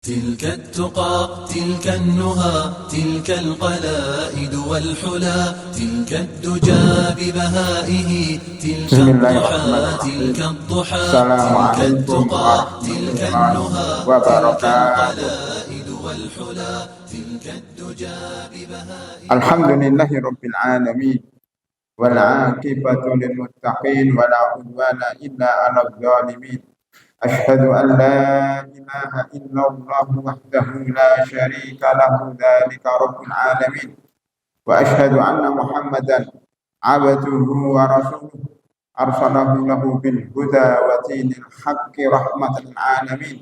تلك التقى تلك النهى تلك القلائد والحلا تلك الدجى ببهائه تلك الضحى تلك الضحى تلك التقى تلك النهى تلك القلائد والحلا تلك الدجى ببهائه. الحمد لله رب العالمين والعاقبة للمتقين ولا عدوان إلا على الظالمين. أشهد أن لا إله إلا الله وحده لا شريك له ذلك رب العالمين، وأشهد أن محمدا عبده ورسوله أرسله له بالهدى ودين الحق رحمة للعالمين،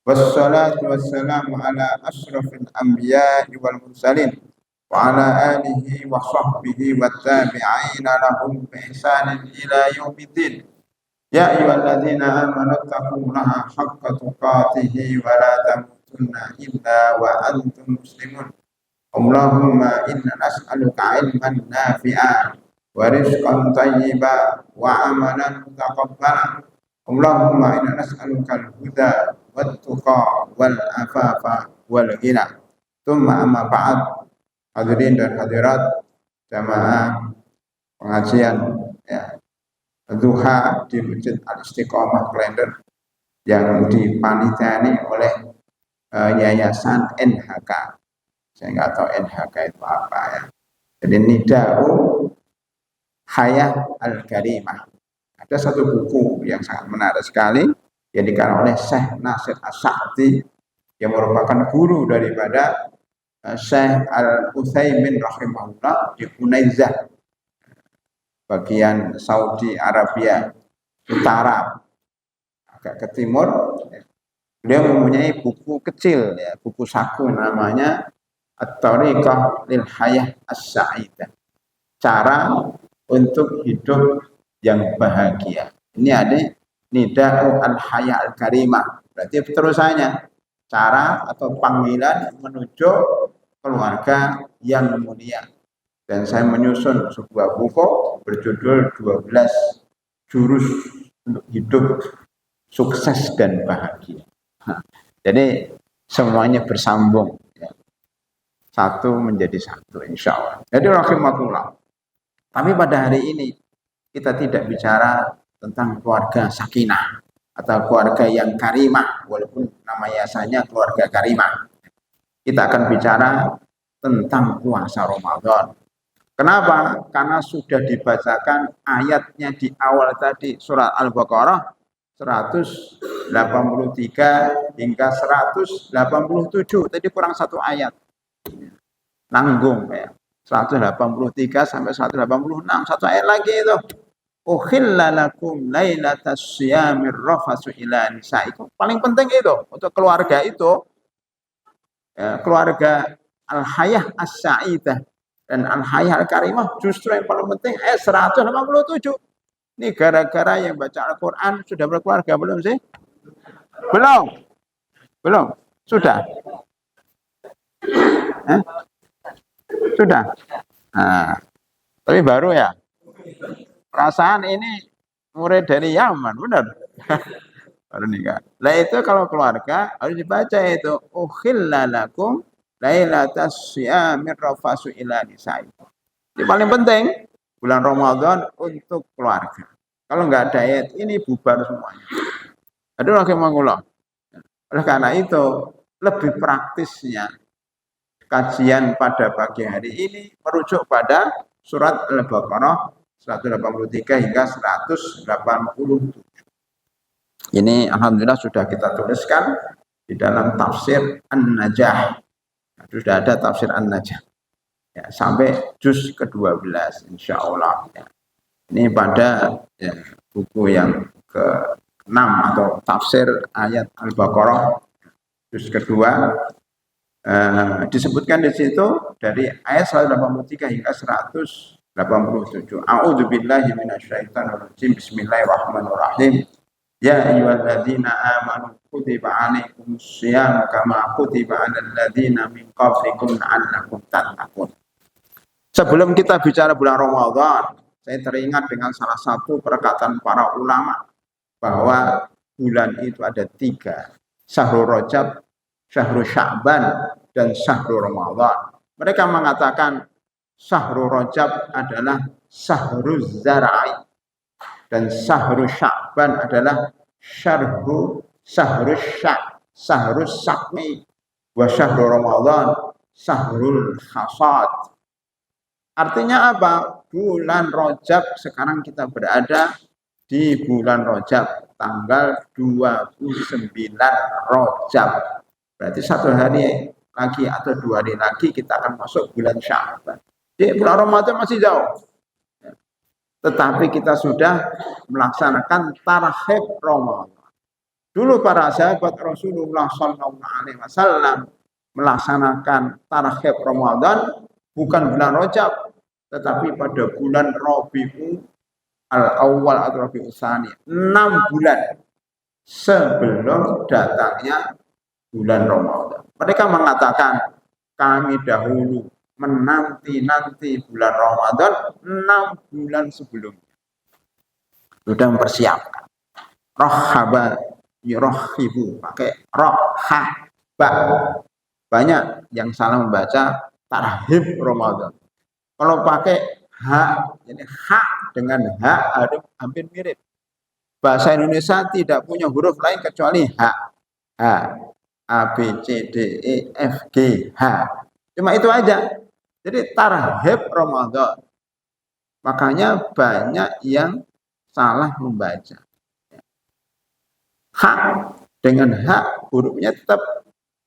والصلاة والسلام على أشرف الأنبياء والمرسلين وعلى آله وصحبه والتابعين لهم بإحسان إلى يوم الدين. يا أيها الذين آمنوا اتقوا الله حق تقاته ولا تموتن إلا وأنتم مسلمون. اللهم إنا نسألك علما نافعا ورزقا طيبا وعملا متقبلا. اللهم إنا نسألك الهدى والتقى والعفاف والغنى. ثم أما بعد. Hadirin dan hadirat jamaah pengajian duha di Masjid Al-Istiqomah Klender yang dipanitiani oleh Yayasan NHK. Saya nggak tahu NHK itu apa ya. Jadi Nida'u Hayah Al-Karimah. Ada satu buku yang sangat menarik sekali yang dikarang oleh Syekh Nasir As-Sa'di yang merupakan guru daripada Syekh Al-Utsaimin rahimahullah di Unaizah, bagian Saudi Arabia Utara, agak ke timur. Beliau mempunyai buku kecil, ya, buku saku namanya At-Tariqah lil Hayah As-Sa'idah, cara untuk hidup yang bahagia. Ini ada Nida'u Al-Hayah Al-Karimah, berarti terusannya cara atau panggilan menuju keluarga yang mulia. Dan saya menyusun sebuah buku berjudul 12 jurus untuk hidup sukses dan bahagia. Jadi semuanya bersambung, ya. Satu menjadi satu, insya Allah. Jadi rahimahullah. Tapi pada hari ini kita tidak bicara tentang keluarga sakinah atau keluarga yang karimah, walaupun nama yayasannya keluarga karimah. Kita akan bicara tentang puasa Ramadan. Kenapa? Karena sudah dibacakan ayatnya di awal tadi, surat Al-Baqarah 183 hingga 187. Tadi kurang satu ayat. Nanggung ya. 183 sampai 186, satu ayat lagi itu. Ukhilla lakum lailatas siyamir rafasu ila nisaikum. Paling penting itu untuk keluarga itu, ya, keluarga Al-Hayah As-Sa'idah dan Al-Hayah Al-Karimah justru yang paling penting 187. Ini gara-gara yang baca Al-Quran sudah berkeluarga belum sih? Belum. Sudah? Sudah? Nah, tapi baru ya? Perasaan ini murid dari Yaman, benar? Baru nikah. Lah itu kalau keluarga harus dibaca itu ukhilla lakum lailatas siyamir rafasu ila nisaikum. Ini paling penting bulan Ramadan untuk keluarga. Kalau nggak ada ayat ini bubar semuanya. Aduh rahimahullah. Oleh karena itu lebih praktisnya kajian pada pagi hari ini merujuk pada surat Al-Baqarah 183 hingga 187. Ini alhamdulillah sudah kita tuliskan di dalam tafsir An-Najah. Sudah ada tafsir An-Najah. Ya, sampai juz ke-12 insyaallah. Ya. Ini pada buku yang ke-6 atau tafsir ayat Al-Baqarah juz kedua. Disebutkan di situ dari ayat 183 hingga 187. A'udzubillahi minasyaitonirrajim. Bismillahirrahmanirrahim. Ya ayyuhalladzina amanu kutiba 'alaikumussyiyam kama kutiba 'alal ladzina min qablikum la'allakum tattaqun. Sebelum kita bicara bulan Ramadan, saya teringat dengan salah satu perkataan para ulama bahwa bulan itu ada 3. Syahrul Rajab, Syahrul Sya'ban dan Syahrul Ramadan. Mereka mengatakan Syahrul Rajab adalah Syahrul Zara'i dan Syahrul Sya'ban adalah Syahrul Sya'mi wa Syahrul Ramadan Syahrul Hasad. Artinya apa? Bulan Rajab, sekarang kita berada di bulan Rajab, tanggal 29 Rajab. Berarti 1 hari lagi atau 2 hari lagi kita akan masuk bulan Sya'ban. Jadi bulan Ramadan masih jauh. Tetapi kita sudah melaksanakan tarhib Ramadan. Dulu para sahabat Rasulullah SAW melaksanakan tarhib Ramadan bukan bulan Rajab, tetapi pada bulan Rabiul Awal atau Rabiul Tsani, 6 bulan sebelum datangnya bulan Ramadan. Mereka mengatakan kami dahulu menanti-nanti bulan Ramadan 6 bulan sebelumnya. Sudah mempersiapkan. Rohaba yurohibu, pakai rohaba. Banyak yang salah membaca tarhib Ramadan. Kalau pakai ha, jadi ha dengan ha hampir mirip. Bahasa Indonesia tidak punya huruf lain kecuali ha. Ha. A, B, C, D, E, F, G, H. Cuma itu aja. Jadi tarhib Ramadan. Makanya banyak yang salah membaca. Ha dengan ha hurufnya tetap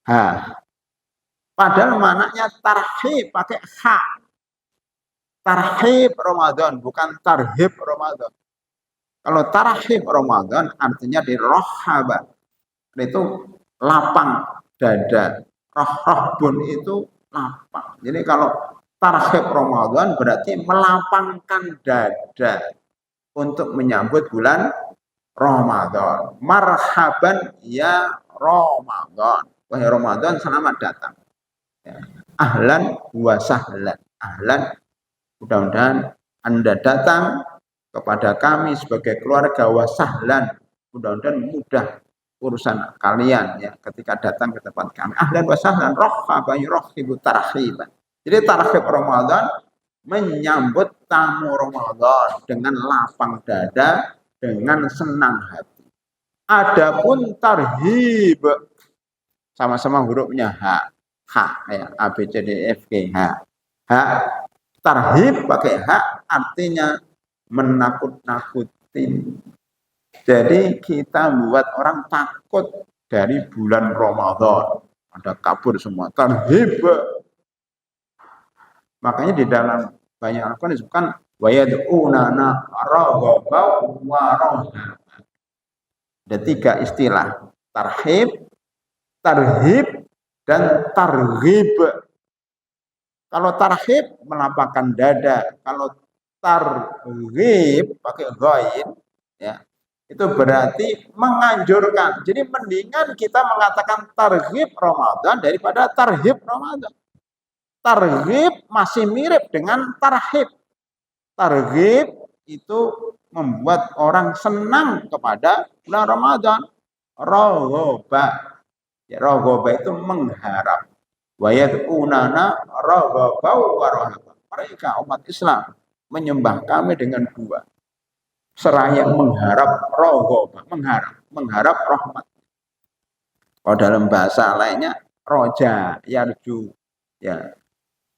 ha. Padahal maknanya tarhib pakai ha. Tarhib Ramadan, bukan tarhib Ramadan. Kalau tarhib Ramadan artinya di rohaba. Itu lapang dada. Rohbun itu lapang. Jadi kalau tarhib Ramadan berarti melapangkan dada untuk menyambut bulan Ramadan. Marhaban ya Ramadan. Wahai Ramadan, selamat datang. Ya. Ahlan wa sahlan. Ahlan, mudah-mudahan Anda datang kepada kami sebagai keluarga, wa sahlan, mudah-mudahan mudah urusan kalian ya ketika datang ke tempat kami. Ahlan wa sahlan, rohaba yurohibu tarhiban. Jadi tarhib Ramadan menyambut tamu Ramadan dengan lapang dada, dengan senang hati. Adapun tarhib sama-sama hurufnya H. H ya, A B C D F G H. H. Tarhib pakai H artinya menakut-nakutin. Jadi kita buat orang takut dari bulan Ramadan. Ada kabur semua. Tarhib. Makanya di dalam banyak Al-Quran disebutkan wa yad'unana raghaban wa rahaban. Ada 3 istilah. Tarhib, tarhib, dan targhib. Kalau tarhib melapangkan dada, kalau targhib pakai ghain ya, itu berarti menganjurkan. Jadi mendingan kita mengatakan targhib Ramadan daripada tarhib Ramadan. Targhib masih mirip dengan tarhib. Targhib itu membuat orang senang kepada bulan Ramadan. Raghaba. Ya, raghaba itu mengharap. Wa yad'unana raghaba wa rahaba. Mereka umat Islam menyembah kami dengan 2. Seraya mengharap raghaba, mengharap rahmat. Kalau dalam bahasa lainnya roja, yarju, ya.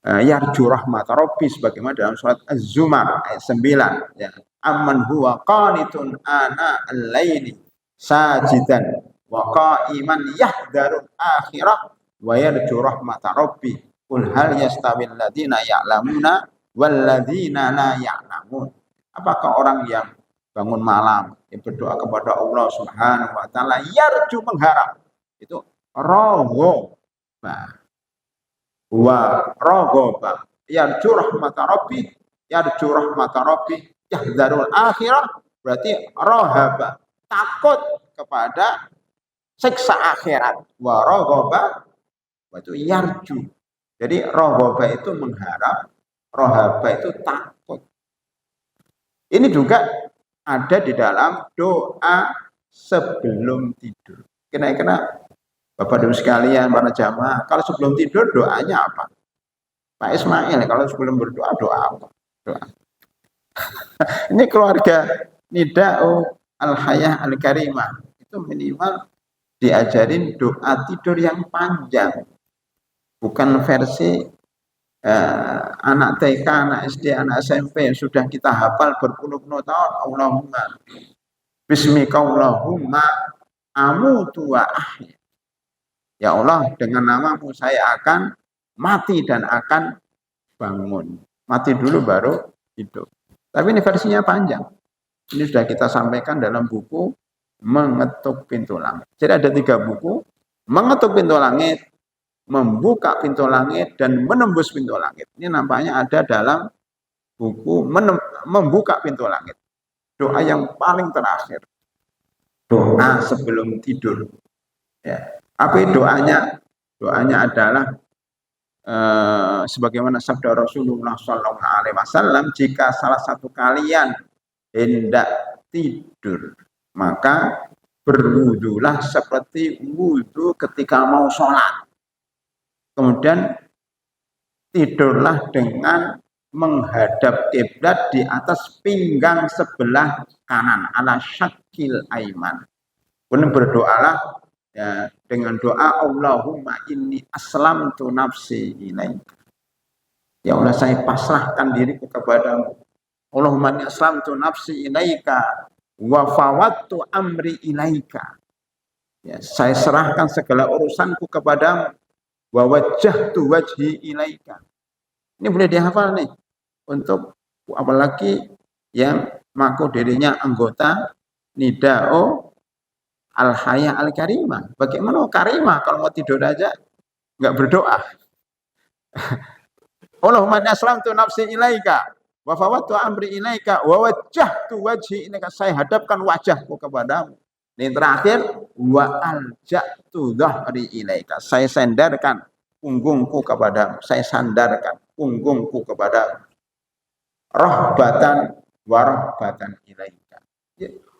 Yarju rahmat Rabbi sebagaimana dalam surat Az-Zumar ayat 9 ya. Amman huwa qanitun ana al-laili sajidan wa qa'iman yahdharul akhirah wa yarju rahmat Rabbi. Qul hal yastawil ladzina ya'lamuna wal ladzina la ya'lamun. Apakah orang yang bangun malam yang berdoa kepada Allah Subhanahu wa taala yarju mengharap itu raghaba wa raghaba yarju rahmat Rabbi, yarju rahmat Rabbi, yahdharul akhirah berarti rahaba takut kepada siksa akhirat, wa raghaba itu yarju. Jadi raghaba itu mengharap, rahaba itu takut. Ini juga ada di dalam doa sebelum tidur. Kira-kira Bapak Ibu sekalian, para jamaah, kalau sebelum tidur doanya apa? Pak Ismail, kalau sebelum berdoa doa apa? Doa. Ini keluarga Nida'u Al-Hayah Al-Karimah. Itu minimal diajarin doa tidur yang panjang. Bukan versi anak TK, anak SD, anak SMP yang sudah kita hafal berpuluh-puluh tahun. Allahumma bismika Allahumma amutu wa ahya. Ya Allah, dengan namamu saya akan mati dan akan bangun. Mati dulu baru hidup. Tapi ini versinya panjang. Ini sudah kita sampaikan dalam buku Mengetuk Pintu Langit. Jadi ada 3 buku, Mengetuk Pintu Langit, Membuka Pintu Langit, dan Menembus Pintu Langit. Ini nampaknya ada dalam buku Membuka Pintu Langit. Doa yang paling terakhir. Doa sebelum tidur. Ya. Apa doanya? Doanya adalah sebagaimana sabda Rasulullah SAW, jika salah satu kalian hendak tidur, maka berwudulah seperti wudu ketika mau sholat. Kemudian tidurlah dengan menghadap kiblat di atas pinggang sebelah kanan, ala syakil aiman. Kemudian berdoalah ya, dengan doa Allahumma inni aslamtu nafsi ilaika. Ya Allah, saya pasrahkan diriku kepadamu. Allahumma inni aslamtu nafsi ilaika wa fawattu amri ilaika. Ya, saya serahkan segala urusanku kepadamu. Wa wajjahtu wajhi ilaika. Ini boleh dihafal nih untuk apalagi yang mengaku dirinya anggota Nida'u Al-Hayah Al-Karimah. Bagaimana Karimah kalau mau tidur aja nggak berdoa? Allahumma inni aslamtu nafsi ilaika wa fawattu amri ilaika wa wajjahtu wajhi ilaika. Saya hadapkan wajahku kepadamu. Ini terakhir, wa alja'tu dhahri ilaika. Saya sandarkan punggungku kepadamu. Saya sandarkan punggungku kepadamu. Rahbatan wa rahbatan ilaika.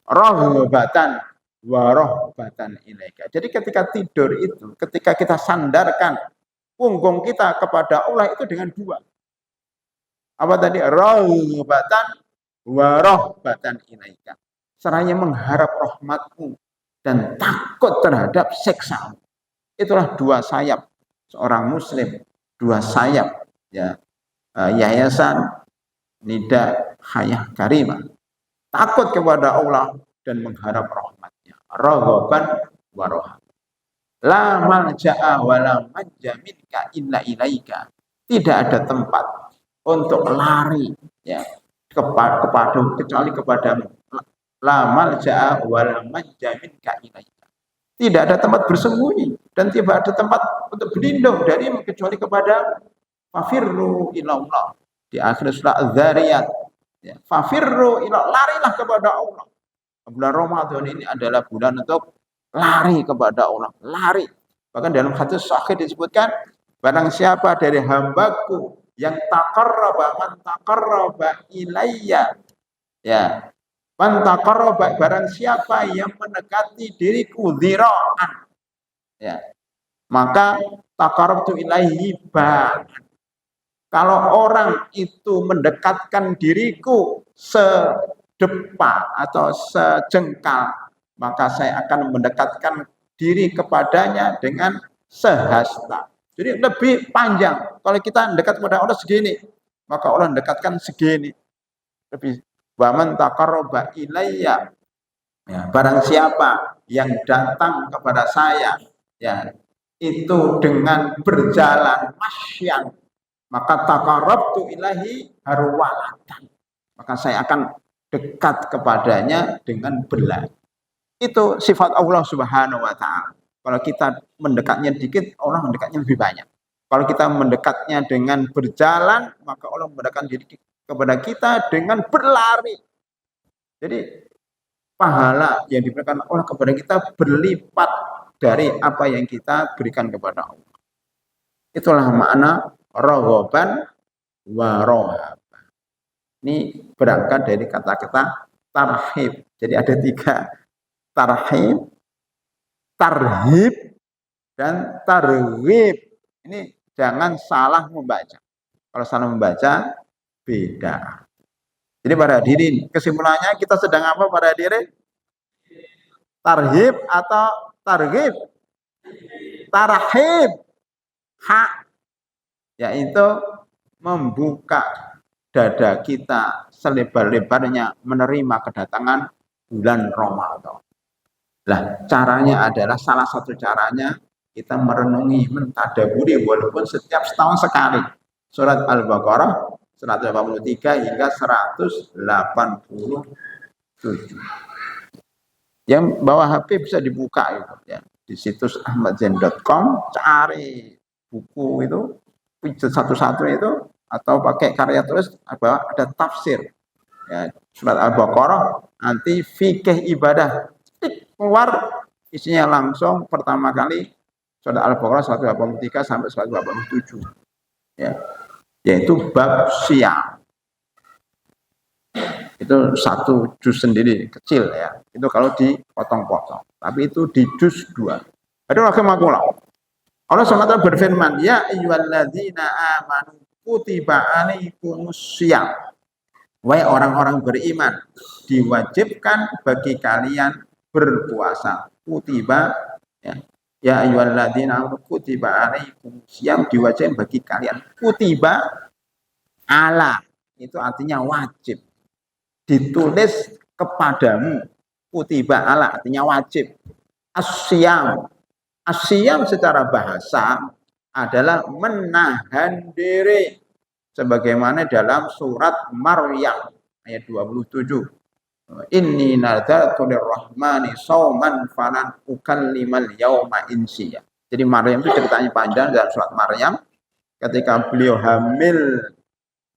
Rahbatan wa rahbatan ilaika. Jadi ketika tidur itu, ketika kita sandarkan punggung kita kepada Allah itu dengan 2. Apa tadi? Rahbatan wa rahbatan ilaika. Seraya mengharap rahmatmu dan takut terhadap siksa. Itulah 2 sayap seorang muslim, 2 sayap ya, yayasan Nida Hayah Karimah. Takut kepada Allah dan mengharap rahmatnya. Raghaban wa rahab. La malja'a wa la manja minka illa ilaika. Tidak ada tempat untuk lari ya kepada kecuali kepadamu. La malja'a wa la manja minka ilaika. Tidak ada tempat bersembunyi dan tidak ada tempat untuk berlindung darimu kecuali kepada fafirru ilallah. Di akhir surah Az-Zariyat ya, fafirru ilallah, larilah kepada Allah. Bulan Ramadan ini adalah bulan untuk lari kepada Allah, lari. Bahkan dalam hadis sahih disebutkan, barang siapa dari hambaku yang man taqarraba ilayya ya, man taqarraba, barang siapa yang mendekati diriku dzira'an ya, maka taqarrabtu ilaihi ba'an. Kalau orang itu mendekatkan diriku sedepa atau sejengkal, maka saya akan mendekatkan diri kepadanya dengan sehasta. Jadi lebih panjang. Kalau kita mendekat kepada Allah segini, maka Allah mendekatkan segini. Lebih. Waman taqarraba ilayya. Ya, barang siapa yang datang kepada saya, ya, itu dengan berjalan masyan, maka taqarrabtu ilahi harwalatan. Maka saya akan dekat kepadanya dengan berlari. Itu sifat Allah Subhanahu wa ta'ala. Kalau kita mendekatnya dikit, Allah mendekatnya lebih banyak. Kalau kita mendekatnya dengan berjalan, maka Allah mendekatkan diri kepada kita dengan berlari. Jadi pahala yang diberikan Allah kepada kita berlipat dari apa yang kita berikan kepada Allah. Itulah makna raghaban wa rahaban. Ini berangkat dari kata-kata tarhib. Jadi ada 3. Tarhib, tarhib, dan targhib. Ini jangan salah membaca. Kalau salah membaca beda. Jadi para hadirin, kesimpulannya kita sedang apa para hadirin? Tarhib atau targhib? Tarhib. Hak, yaitu membuka dada kita selebar-lebarnya menerima kedatangan bulan Ramadan. Lah, caranya adalah salah satu caranya kita merenungi, mentadaburi walaupun setiap setahun sekali. Surat Al-Baqarah 183 hingga 187. Yang bawa HP bisa dibuka itu ya. Di situs ahmadzain.com cari buku itu satu-satu itu atau pakai karya tulis ada tafsir ya, surat Al-Baqarah nanti fikih ibadah keluar isinya langsung pertama kali surat Al-Baqarah 183 sampai 187 ya, yaitu bab siam. Itu satu juz sendiri kecil ya, itu kalau dipotong-potong, tapi itu di juz 2. Aduh rahimakumullah. Allah SWT berfirman, ya ayyuhalladzina amanu kutiba alaikumus syiyam. Wahai orang-orang beriman, diwajibkan bagi kalian berpuasa. Kutiba ya. Ya ayyuhalladzina amanu kutiba alaikumus syiyam, diwajibkan bagi kalian. Kutiba ala itu artinya wajib. Ditulis kepadamu. Kutiba ala artinya wajib. Asyam. Asyam secara bahasa adalah menahan diri. Sebagaimana dalam surat Maryam ayat 27. Inni nadartu lirrahmani shauman falan ukallimal yauma insiya. Jadi Maryam itu ceritanya panjang dalam surat Maryam ketika beliau hamil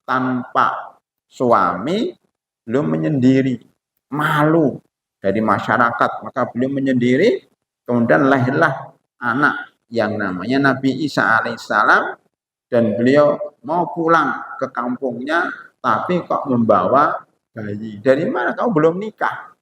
tanpa suami, beliau menyendiri, malu dari masyarakat, maka beliau menyendiri, kemudian lahirlah anak yang namanya Nabi Isa alaihissalam, dan beliau mau pulang ke kampungnya, tapi kok membawa bayi. Dari mana? Kamu belum nikah,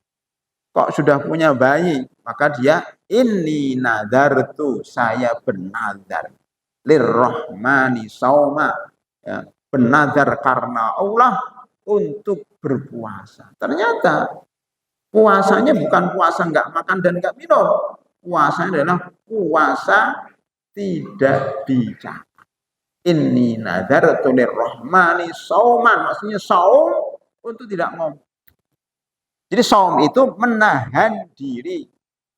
kok sudah punya bayi? Maka dia, inni nadartu, saya bernadar, lirrahmani sauma, ya, bernadar karena Allah untuk berpuasa. Ternyata puasanya bukan puasa nggak makan dan nggak minum. Puasanya adalah puasa tidak bicara. Inni nadartu lirrahmani sauman, maksudnya saum untuk tidak ngomong. Jadi saum itu menahan diri,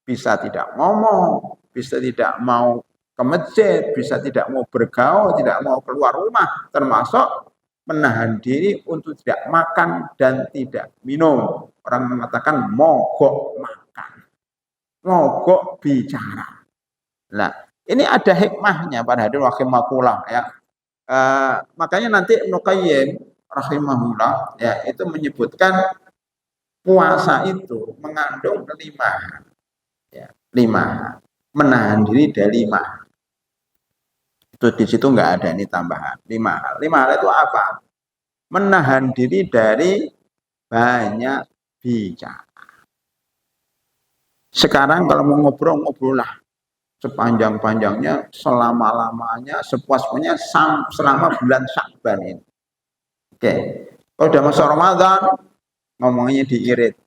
bisa tidak ngomong, bisa tidak mau ke masjid, bisa tidak mau bergaul, tidak mau keluar rumah, termasuk menahan diri untuk tidak makan dan tidak minum. Orang mengatakan mogok makan, mogok bicara. Nah, ini ada hikmahnya pada hadirin rahimakumullah ya. Makanya nanti Ibnu Qayyim rahimahullah ya itu menyebutkan puasa itu mengandung 5 ya, 5 menahan diri dari 5. Itu di situ nggak ada ini tambahan 5 hal. 5 hal itu apa? Menahan diri dari banyak bicara. Sekarang kalau mau ngobrol lah sepanjang-panjangnya, selama-lamanya, sepuas-puasnya selama bulan Sya'ban ini. Oke. Kalau udah masuk Ramadan, ngomongnya diirit.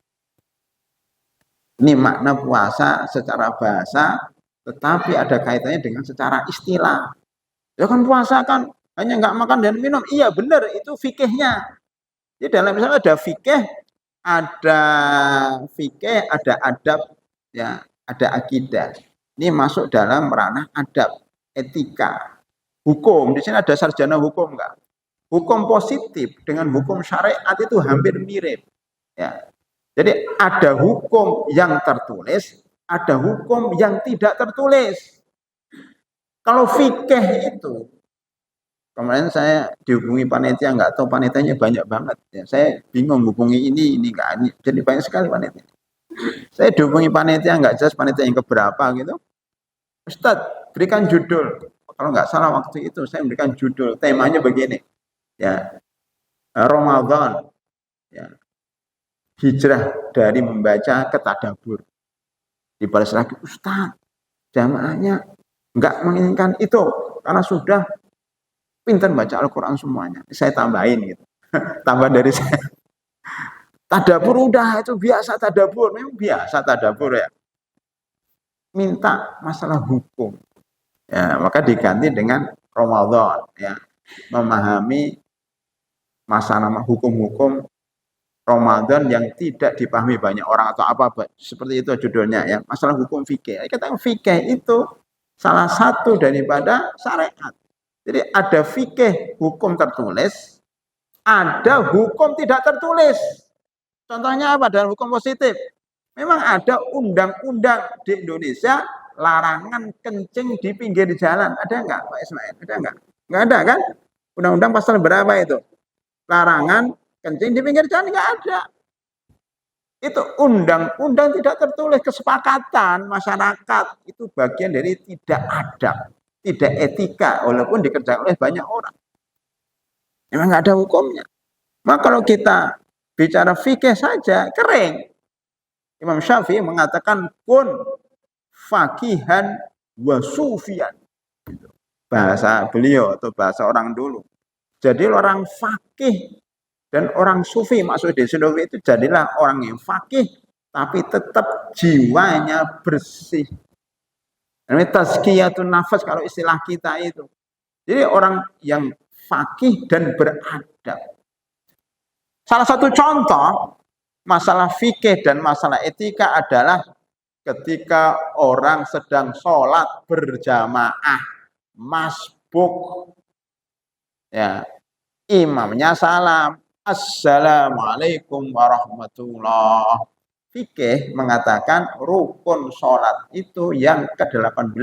Ini makna puasa secara bahasa, tetapi ada kaitannya dengan secara istilah. Ya kan puasa kan hanya nggak makan dan minum. Iya benar, itu fikihnya. Jadi dalam misalnya ada fikih, ada adab, ya, ada akidah. Ini masuk dalam ranah adab, etika, hukum. Di sini ada sarjana hukum enggak? Hukum positif dengan hukum syariat itu hampir mirip. Ya. Jadi ada hukum yang tertulis, ada hukum yang tidak tertulis. Kalau fikih itu, kemarin saya dihubungi panitia, nggak tahu panitianya banyak banget. Ya, saya bingung hubungi ini nggak, jadi banyak sekali panitia. Saya dihubungi panitia, nggak jelas panitia yang keberapa gitu. Ustadz, berikan judul. Kalau nggak salah waktu itu saya memberikan judul, temanya begini, ya, Ramadan, ya, hijrah dari membaca ke tadabbur. Dibalas lagi, Ustadz, jamaahnya Enggak menginginkan itu karena sudah pintar baca Al-Quran semuanya. Saya tambahin gitu. Tambah dari saya. Tadabur udah itu biasa tadabur. Memang biasa tadabur ya. Minta masalah hukum. Ya, maka diganti dengan Ramadan ya. Memahami masalah hukum-hukum Ramadan yang tidak dipahami banyak orang atau apa seperti itu judulnya ya. Masalah hukum fikih. Kata fikih itu salah satu daripada syariat. Jadi ada fikih hukum tertulis, ada hukum tidak tertulis. Contohnya apa dalam hukum positif? Memang ada undang-undang di Indonesia larangan kencing di pinggir jalan. Ada enggak Pak Ismail? Ada enggak? Enggak ada kan? Undang-undang pasal berapa itu? Larangan kencing di pinggir jalan enggak ada. Itu undang-undang tidak tertulis, kesepakatan masyarakat. Itu bagian dari tidak adab, tidak etika, walaupun dikerjakan oleh banyak orang. Memang nggak ada hukumnya. Maka kalau kita bicara fikih saja, kering. Imam Syafi'i mengatakan kun fakihan wa sufian. Bahasa beliau atau bahasa orang dulu. Jadi orang fakih dan orang sufi, maksud di sufi itu jadilah orang yang fakih tapi tetap jiwanya bersih. Ini tazkiyatun nafas kalau istilah kita itu. Jadi orang yang fakih dan beradab. Salah satu contoh masalah fikih dan masalah etika adalah ketika orang sedang sholat berjamaah, masbuk, ya, imamnya salam, assalamualaikum warahmatullah. Fikih mengatakan rukun sholat itu yang ke-18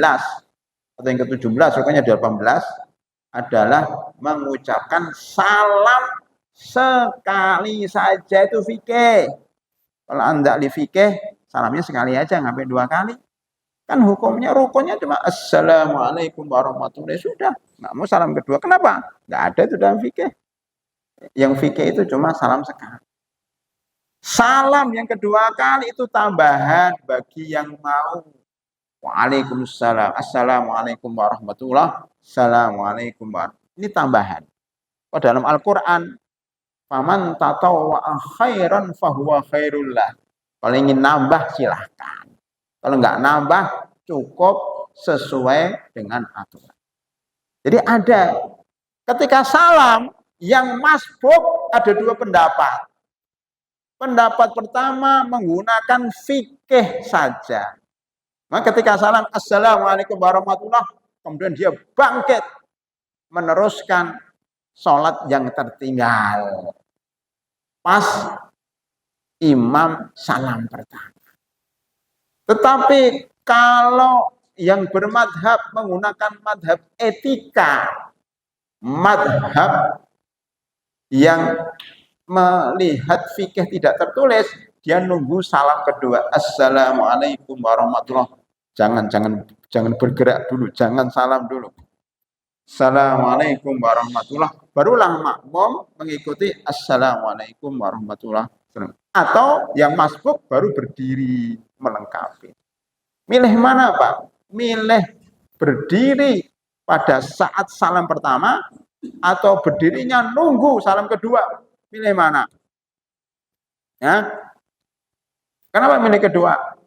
atau yang ke-17, pokoknya 18 adalah mengucapkan salam sekali saja, itu fikih. Kalau Anda ahli fikih, salamnya sekali aja, ngapain 2 kali? Kan hukumnya, rukunnya cuma assalamualaikum warahmatullahi, sudah. Nggak mau salam kedua, kenapa? Nggak ada itu dalam fikih. Yang fikih itu cuma salam sekali. Salam yang kedua kali itu tambahan bagi yang mau. Waalaikumsalam, assalamualaikum warahmatullahi, assalamualaikum warahmatullahi. Ini tambahan. Oh, dalam Al-Quran, faman tatawwa'a khairan fahuwa khairullah. Kalau ingin nambah silahkan. Kalau nggak nambah cukup sesuai dengan aturan. Jadi ada ketika salam yang masbuk ada 2 pendapat. Pendapat pertama menggunakan fikih saja. Maka ketika salam assalamualaikum warahmatullah, kemudian dia bangkit meneruskan sholat yang tertinggal pas imam salam pertama. Tetapi kalau yang bermadhab menggunakan madhab etika, madhab yang melihat fikih tidak tertulis, dia nunggu salam kedua, assalamualaikum warahmatullah. Jangan bergerak dulu, jangan salam dulu. Assalamualaikum warahmatullah. Barulah makmum mengikuti assalamualaikum warahmatullah. Atau yang masbuk baru berdiri melengkapi. Milih mana Pak? Milih berdiri pada saat salam pertama atau berdirinya nunggu salam kedua? Milih mana? Ya. Kenapa milih kedua?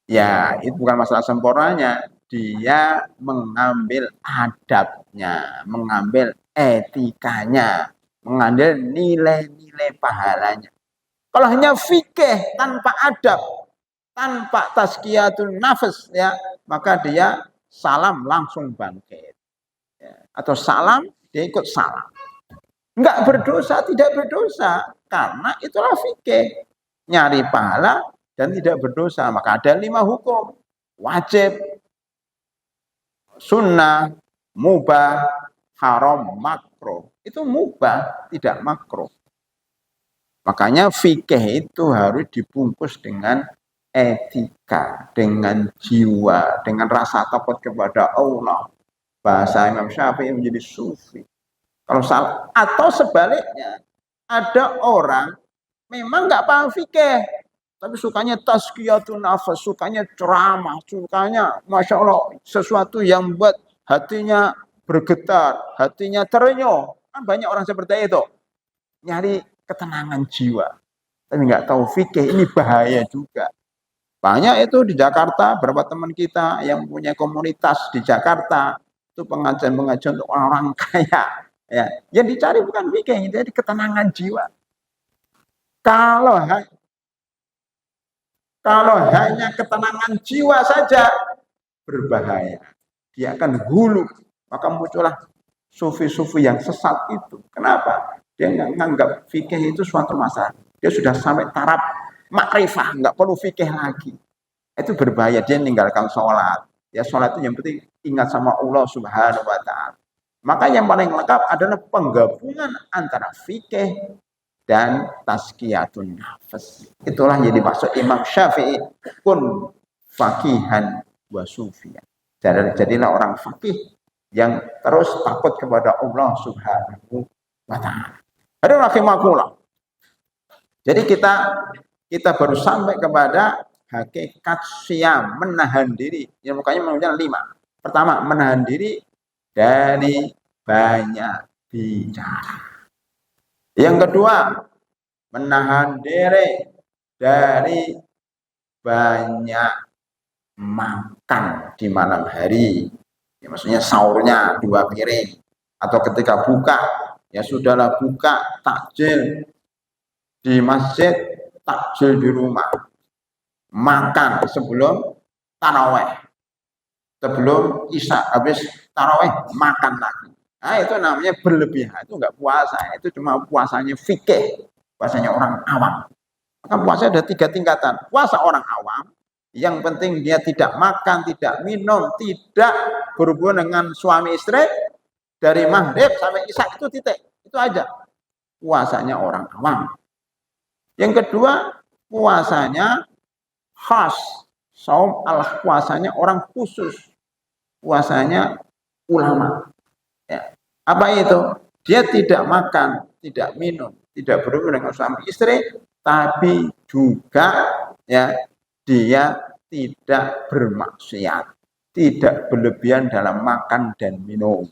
Ya, itu bukan masalah sempurnanya. Dia mengambil adabnya, mengambil etikanya, mengambil nilai-nilai pahalanya. Kalau hanya fikih tanpa adab, tanpa tazkiyatun nafas, ya, maka dia salam langsung bangkit. Ya. Atau salam, dia ikut salam. Enggak berdosa, tidak berdosa. Karena itulah fikih. Nyari pahala dan tidak berdosa. Maka ada 5 hukum. Wajib, sunnah, mubah, haram, makruh. Itu mubah, tidak makruh. Makanya fikih itu harus dibungkus dengan etika, dengan jiwa, dengan rasa takut kepada Allah. Bahasa Imam Syafi'i menjadi sufi. Kalau salah, atau sebaliknya, ada orang memang nggak paham fikih, tapi sukanya tazkiyatun nafas, sukanya ceramah, sukanya Masya Allah, sesuatu yang buat hatinya bergetar, hatinya terenyuh. Kan banyak orang seperti itu, nyari ketenangan jiwa. Tapi nggak tahu fikih, ini bahaya juga. Banyak itu di Jakarta, beberapa teman kita yang punya komunitas di Jakarta, itu pengajian-pengajian untuk orang-orang kaya. Ya, yang dicari bukan fikih, jadi ketenangan jiwa. Kalau hanya ketenangan jiwa saja, berbahaya. Dia akan hulu. Maka muncullah sufi-sufi yang sesat itu. Kenapa? Dia menganggap fikih itu suatu masalah. Dia sudah sampai taraf makrifah, nggak perlu fikih lagi. Itu berbahaya. Dia meninggalkan sholat. Ya sholat itu yang penting ingat sama Allah Subhanahu Wa Taala. Maka yang paling lengkap adalah penggabungan antara fikih dan tazkiyatun nafas. Itulah yang dimaksud Imam Syafi'i, kun faqihan wa sufiyan. Jadilah orang fakih yang terus takut kepada Allah Subhanahu wa Ta'ala. Hadirin rahimakumullah. Jadi kita baru sampai kepada hakikat siam, menahan diri. Yang makanya menunjukkan 5. Pertama, menahan diri dari banyak bicara. Yang kedua, menahan diri dari banyak makan di malam hari. Ya, maksudnya sahurnya 2 piring. Atau ketika buka, ya sudahlah buka takjil di masjid, takjil di rumah. Makan sebelum taraweh. Sebelum isya, habis taraweh, makan lagi. Nah, itu namanya berlebihan. Itu enggak puasa. Itu cuma puasanya fikih. Puasanya orang awam. Maka puasa ada 3 tingkatan. Puasa orang awam, yang penting dia tidak makan, tidak minum, tidak berhubungan dengan suami istri, dari maghrib sampai isya itu titik. Itu aja. Puasanya orang awam. Yang kedua, puasanya khas. Saum Allah, puasanya orang khusus. Puasanya ulama. Ya. Apa itu? Dia tidak makan, tidak minum, tidak berhubungan dengan suami istri, tapi juga ya dia tidak bermaksiat, tidak berlebihan dalam makan dan minum.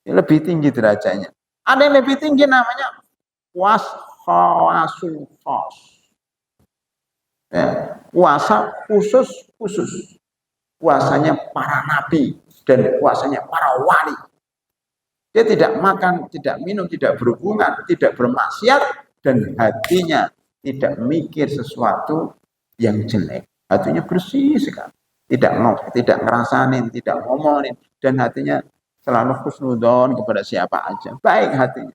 Ini lebih tinggi derajatnya. Ada yang lebih tinggi namanya khawasul khas. Ya, puasa khusus. Puasanya para nabi dan puasanya para wali. Dia tidak makan, tidak minum, tidak berhubungan, tidak bermaksiat, dan hatinya tidak mikir sesuatu yang jelek. Hatinya bersih sekali. Tidak ngerasanin, tidak ngomongin, dan hatinya selalu husnudzon kepada siapa aja. Baik hatinya.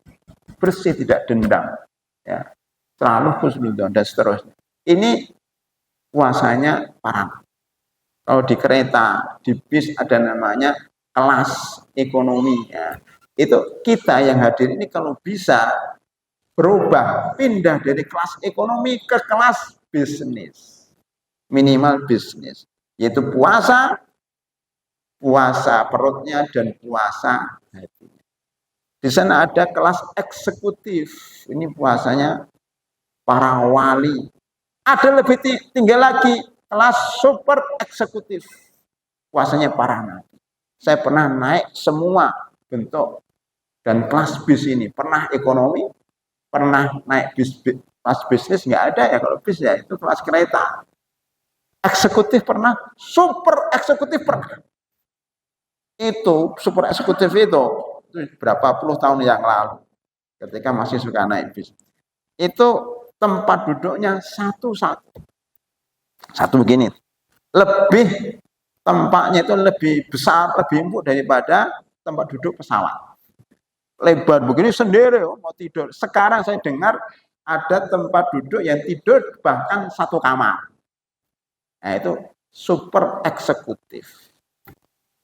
Bersih, tidak dendam. Ya. Selalu husnudzon dan seterusnya. Ini puasanya para. Kalau di kereta, di bis ada namanya kelas ekonomi. Ya. Itu kita yang hadir ini kalau bisa berubah, pindah dari kelas ekonomi ke kelas bisnis. Minimal bisnis. Yaitu puasa perutnya dan puasa hatinya. Di sana ada kelas eksekutif. Ini puasanya para wali. Ada lebih tinggi lagi, kelas super eksekutif. Puasanya para nabi. Saya pernah naik semua bentuk dan kelas bis ini. Pernah ekonomi, pernah naik kelas bisnis, nggak ada ya kalau bis ya, itu kelas kereta. Eksekutif pernah, super eksekutif pernah. Itu, super eksekutif itu berapa puluh tahun yang lalu, ketika masih suka naik bis. Itu tempat duduknya satu-satu. Satu begini. Lebih, tempatnya itu lebih besar, lebih empuk daripada tempat duduk pesawat. Lebar begini sendiri, mau tidur. Sekarang saya dengar ada tempat duduk yang tidur bahkan satu kamar. Nah itu super eksekutif.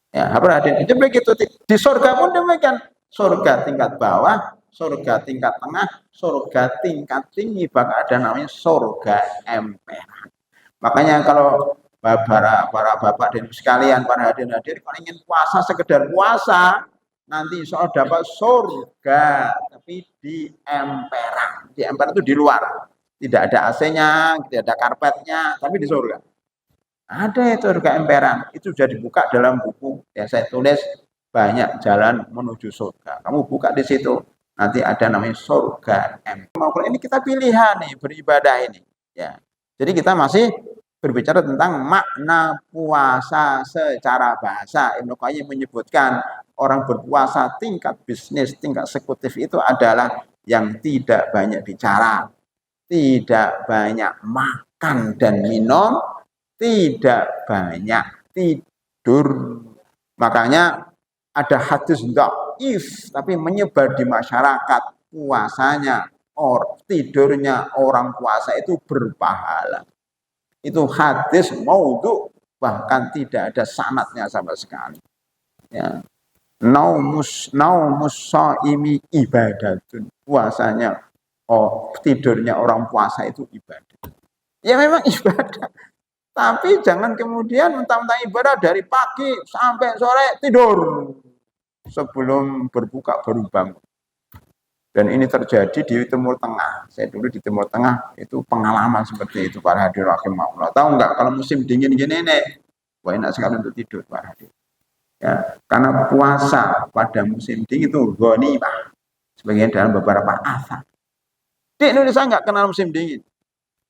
Ya, perhatian. Itu begitu. Di surga pun demikian. Surga tingkat bawah, surga tingkat tengah, surga tingkat tinggi, bahkan ada namanya surga emperan. Makanya kalau para bapak dan sekalian, para hadirin kalau ingin puasa sekedar puasa, nanti insya Allah dapat surga, tapi di emperan. Di emperan itu di luar, tidak ada AC-nya, tidak ada karpetnya, tapi di surga. Ada itu surga emperan, itu sudah dibuka dalam buku yang saya tulis banyak jalan menuju surga. Kamu buka di situ, nanti ada namanya surga emperan. Ini kita pilihan nih beribadah ini. Ya, jadi kita masih berbicara tentang makna puasa secara bahasa. Ibnu Qayyim menyebutkan orang berpuasa tingkat bisnis, tingkat eksekutif itu adalah yang tidak banyak bicara, tidak banyak makan dan minum, tidak banyak tidur. Makanya ada hadis dhaif tapi menyebar di masyarakat, puasanya tidurnya orang puasa itu berpahala. Itu hadis maudhu, bahkan tidak ada sanadnya sama sekali. Ya. Naumus shaimi ibadatun. Puasanya tidurnya orang puasa itu ibadah. Ya memang ibadah. Tapi jangan kemudian mentang-mentang ibadah dari pagi sampai sore tidur. Sebelum berbuka baru bangun. Dan ini terjadi di Timur Tengah. Saya dulu di Timur Tengah itu pengalaman seperti itu para hadirin rahimahullah. Tahu nggak kalau musim dingin gini nih, wah enak sekali untuk tidur para hadirin. Ya, karena puasa pada musim dingin itu ghanimah. Sebagian dalam beberapa asar. Di Indonesia nggak kenal musim dingin.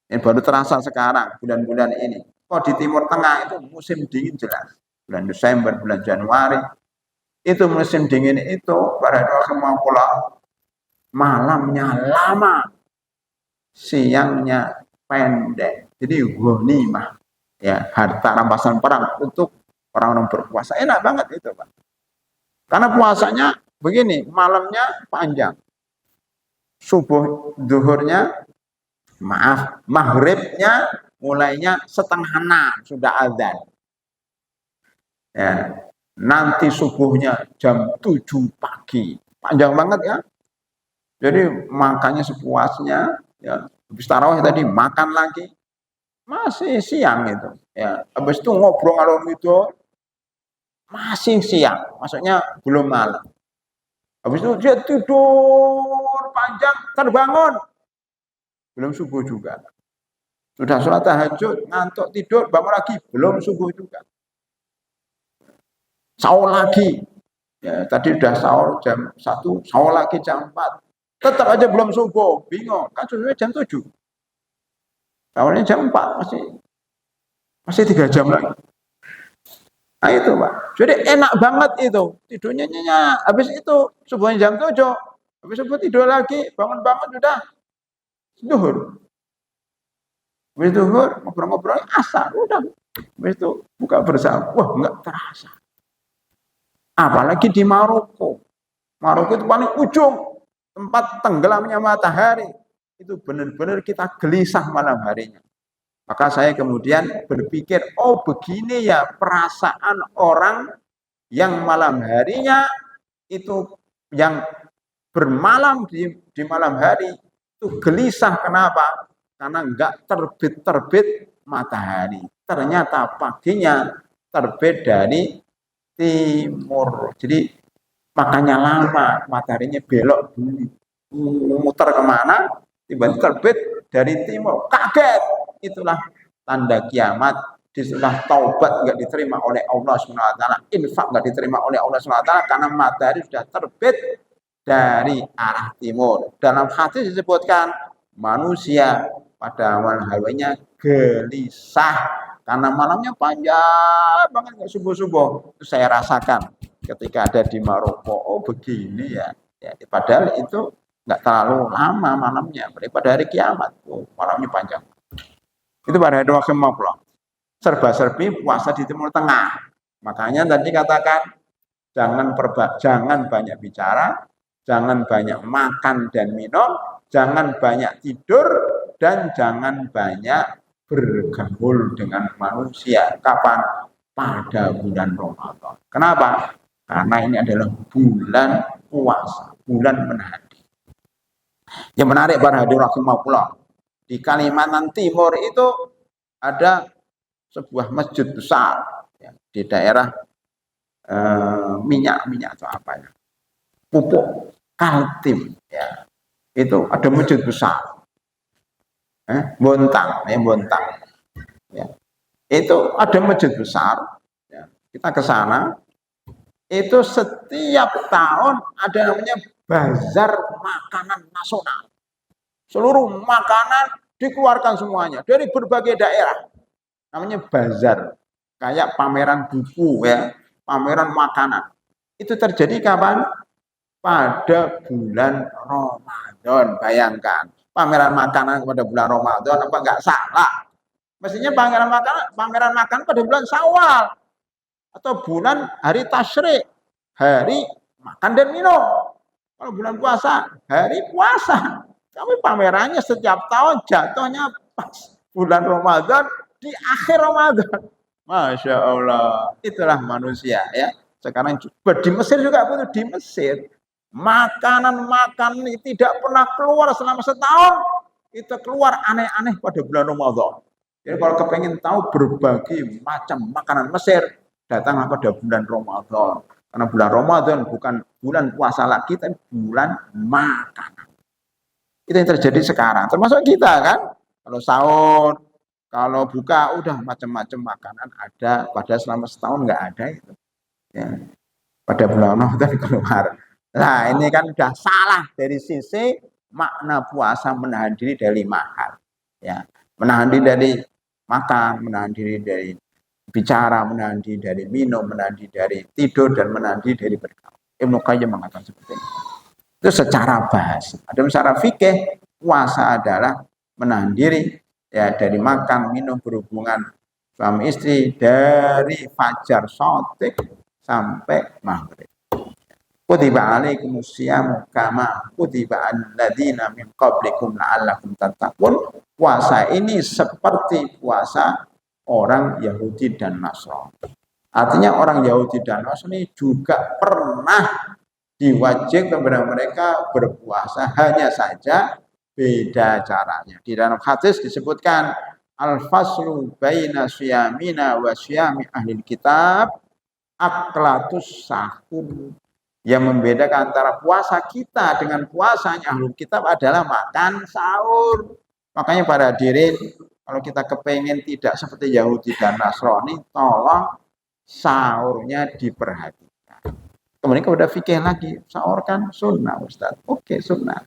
Yang baru terasa sekarang bulan-bulan ini. Kok di Timur Tengah itu musim dingin jelas. Bulan Desember, bulan Januari itu musim dingin itu para hadirin rahimahullah. Malamnya lama, siangnya pendek. Jadi ghanimah, ya harta rampasan perang untuk orang-orang berpuasa. Enak banget itu, Pak. Karena puasanya begini, malamnya panjang, maghribnya mulainya setengah 6 sudah azan. Ya, nanti subuhnya jam 7 pagi, panjang banget ya. Jadi makannya sepuasnya, ya. Habis tarawih tadi makan lagi, masih siang itu. Ya, habis itu ngobrol ngalor itu masih siang, maksudnya belum malam. Habis itu dia tidur panjang, terbangun belum subuh juga. Sudah sholat tahajud, ngantuk tidur, bangun lagi belum subuh juga. Sahur lagi, ya tadi udah sahur jam 1, sahur lagi jam 4. Tetap aja belum subuh, bingung. Kan subuhnya jam 7. Awalnya jam 4, masih 3 jam lagi. Nah itu Pak. Jadi enak banget itu. Tidurnya nyenyak. Habis itu subuhnya jam 7. Habis subuh tidur lagi, bangun-bangun sudah zuhur. Habis zuhur, ngobrol-ngobrol asar, udah. Habis itu buka bersama. Wah, enggak terasa. Apalagi di Maroko. Maroko itu paling ujung. Tempat tenggelamnya matahari, itu benar-benar kita gelisah malam harinya. Maka saya kemudian berpikir, oh begini ya perasaan orang yang malam harinya itu, yang bermalam di malam hari itu gelisah. Kenapa? Karena enggak terbit-terbit matahari. Ternyata paginya terbit dari timur. Jadi makanya lama, mataharinya belok dulu, muter kemana, tiba-tiba terbit dari timur, kaget. Itulah tanda kiamat. Disitulah taubat nggak diterima oleh Allah SWT, infak nggak diterima oleh Allah SWT, karena matahari sudah terbit dari arah timur. Dalam hadis disebutkan manusia pada awal harinya gelisah karena malamnya panjang banget, nggak subuh-subuh. Itu saya rasakan ketika ada di Maroko. Oh begini ya, padahal itu nggak terlalu lama malamnya daripada hari kiamat. Oh, malamnya panjang. Itu pada hari wakil serba-serbi puasa di Timur Tengah. Makanya tadi katakan jangan banyak bicara, jangan banyak makan dan minum, jangan banyak tidur, dan jangan banyak bergaul dengan manusia. Kapan? Pada bulan Ramadan. Kenapa? Karena ini adalah bulan puasa, bulan menahan diri. Yang menarik para hadirin rahimahullah, di Kalimantan Timur itu ada sebuah masjid besar ya, di daerah minyak atau apa ya, pupuk Kaltim ya, itu ada masjid besar. Bontang, Bontang. Ya. Itu ada masjid besar. Ya. Kita ke sana. Itu setiap tahun ada namanya bazar makanan nasional. Seluruh makanan dikeluarkan semuanya dari berbagai daerah. Namanya bazar. Kayak pameran buku ya, pameran makanan. Itu terjadi kapan? Pada bulan Ramadan. Bayangkan, pameran makanan pada bulan Ramadan apa enggak salah? Mestinya pameran makanan pada bulan Syawal atau bulan hari tasyrik, hari makan dan minum. Kalau bulan puasa, hari puasa. Kami pamerannya setiap tahun jatuhnya pas bulan Ramadan di akhir Ramadan. Masya Allah, itulah manusia ya. Sekarang di Mesir juga begitu, di Mesir makanan-makanan tidak pernah keluar selama setahun. Itu keluar aneh-aneh pada bulan Ramadan. Jadi kalau kepengen tahu berbagai macam makanan Mesir, datanglah pada bulan Ramadan. Karena bulan Ramadan bukan bulan puasa lagi, tapi bulan makanan. Itu yang terjadi sekarang. Termasuk kita kan. Kalau sahur, kalau buka, udah macam-macam makanan ada. Padahal selama setahun nggak ada itu. Ya. Pada bulan Ramadan keluar. Nah ini kan udah salah dari sisi makna puasa, menahan diri dari 5 hal. Ya. Menahan diri dari makan, menahan diri dari bicara, menahan diri dari minum, menahan diri dari tidur, dan menahan diri dari bergaul. Ibnu Qayyim mengatakan seperti itu. Itu secara bahasa. Ada secara fikih, puasa adalah menahan diri ya dari makan, minum, berhubungan suami istri dari fajar shadiq sampai maghrib. Kutiba alaikumus syamu kama kutiba alladzina min qablikum la'allakum tattaqun. Puasa ini seperti puasa orang Yahudi dan Nasrani. Artinya orang Yahudi dan Nasrani juga pernah diwajibkan kepada mereka berpuasa, hanya saja beda caranya. Di dalam hadis disebutkan al-faslu baina syamina wa syami ahli kitab aklatus sahur. Yang membedakan antara puasa kita dengan puasanya ahli kitab adalah makan sahur. Makanya para hadirin, kalau kita kepengen tidak seperti Yahudi dan Nasrani, tolong sahurnya diperhatikan. Kemudian udah fikih lagi, sahur kan sunnah Ustaz. Oke, sunnah.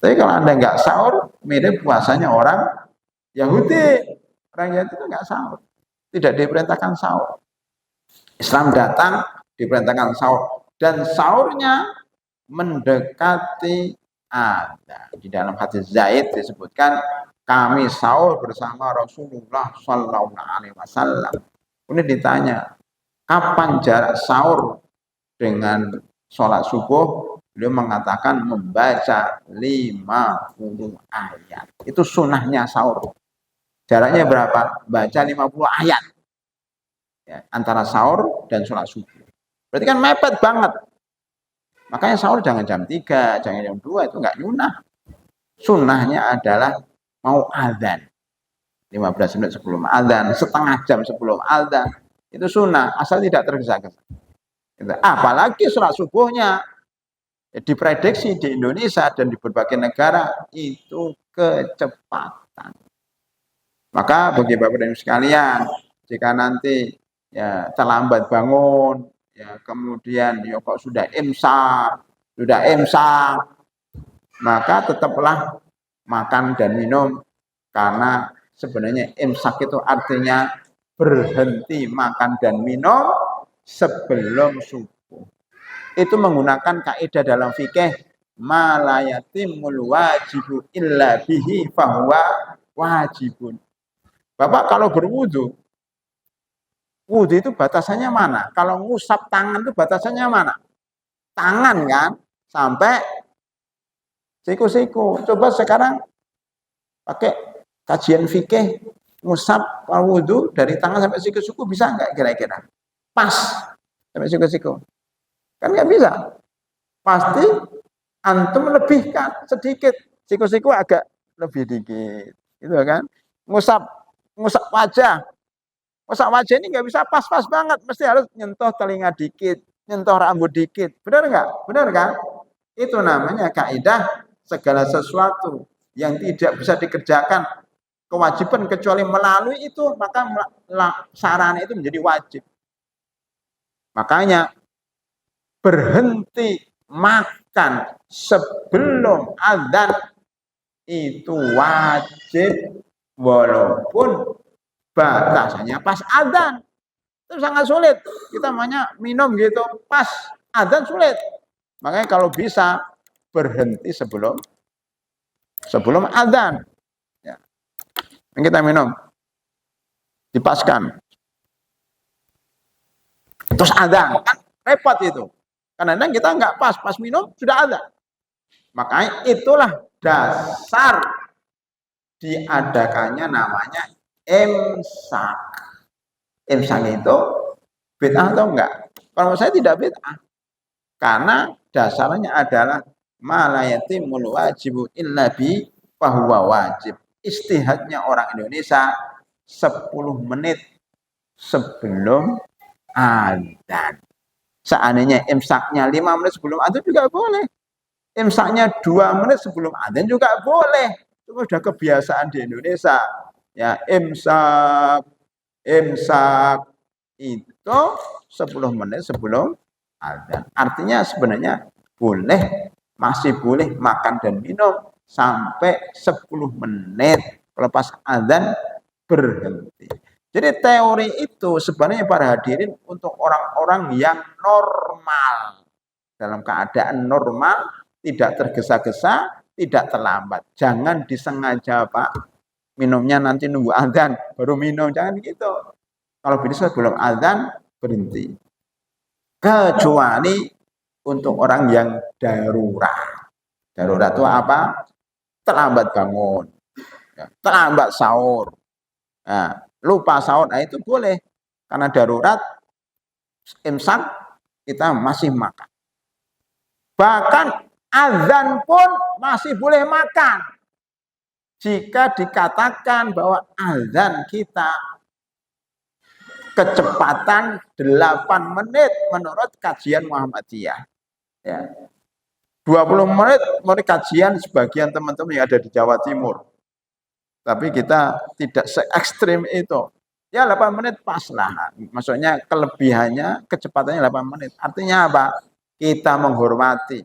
Tapi kalau Anda nggak sahur, mirip puasanya orang Yahudi. Orang Yahudi itu nggak sahur. Tidak diperintahkan sahur. Islam datang, diperintahkan sahur. Dan sahurnya mendekati ada. Di dalam hadis Zaid disebutkan, kami sahur bersama Rasulullah Sallallahu Alaihi Wasallam. Kemudian ditanya, kapan jarak sahur dengan sholat subuh? Beliau mengatakan membaca 50 ayat. Itu sunnahnya sahur. Jaraknya berapa? Baca 50 ayat. Ya, antara sahur dan sholat subuh. Berarti kan mepet banget. Makanya sahur jangan jam 3, jangan jam 2, itu nggak nyunah. Sunnahnya adalah mau adzan. 15 menit sebelum adzan, setengah jam sebelum adzan. Itu sunnah, asal tidak tergesa-gesa. Apalagi sholat subuhnya diprediksi di Indonesia dan di berbagai negara itu kecepatan. Maka bagi Bapak dan Ibu sekalian, jika nanti ya terlambat bangun, ya kemudian ya kok sudah imsak, maka tetaplah makan dan minum, karena sebenarnya imsak itu artinya berhenti makan dan minum sebelum subuh. Itu menggunakan kaidah dalam fikih ma la yatimul wajibu illa bihi fahuwa wajibun. Bapak kalau berwudu, wudu itu batasannya mana? Kalau ngusap tangan itu batasannya mana? Tangan kan sampai siku-siku. Coba sekarang pakai kajian fikih, ngusap wudu dari tangan sampai siku-siku bisa nggak kira-kira? Pas sampai siku-siku. Kan nggak bisa. Pasti antum lebihkan sedikit. Siku-siku agak lebih dikit. Gitu kan? Ngusap wajah. Ngusap wajah ini nggak bisa pas-pas banget. Mesti harus nyentuh telinga dikit, nyentuh rambut dikit. Benar nggak? Benar kan? Itu namanya kaidah segala sesuatu yang tidak bisa dikerjakan kewajiban kecuali melalui itu, maka sarana itu menjadi wajib. Makanya berhenti makan sebelum azan itu wajib, walaupun batasannya pas azan. Itu sangat sulit. Kita maunya minum gitu pas azan sulit. Makanya kalau bisa berhenti sebelum azan. Ya. Yang kita minum dipaskan. Terus azan kan repot itu. Kadang-kadang kita nggak pas minum sudah azan. Makanya itulah dasar diadakannya namanya imsak. Imsak itu bid'ah atau enggak? Kalau saya tidak bid'ah. Karena dasarnya adalah malayatimul wajibu illa bi fahuwa wajib. Istihadnya orang Indonesia 10 menit sebelum adzan. Seandainya imsaknya 5 menit sebelum adzan juga boleh. Imsaknya 2 menit sebelum adzan juga boleh. Itu sudah kebiasaan di Indonesia. Ya, imsak itu 10 menit sebelum adzan. Artinya sebenarnya masih boleh makan dan minum sampai 10 menit. Kalau pas adzan berhenti. Jadi teori itu sebenarnya para hadirin untuk orang-orang yang normal. Dalam keadaan normal, tidak tergesa-gesa, tidak terlambat. Jangan disengaja, Pak. Minumnya nanti nunggu adzan baru minum, jangan gitu. Kalau bisa sebelum adzan berhenti. Kecuali untuk orang yang darurat. Darurat itu apa? Terlambat bangun, terlambat sahur, nah, lupa sahur, nah itu boleh. Karena darurat, imsak kita masih makan. Bahkan azan pun masih boleh makan. Jika dikatakan bahwa azan kita kecepatan 8 menit menurut kajian Muhammadiyah. Ya. 20 menit menurut kajian sebagian teman-teman yang ada di Jawa Timur. Tapi kita tidak se ekstrim itu. Ya 8 menit pas lah. Maksudnya kelebihannya kecepatannya 8 menit. Artinya apa? Kita menghormati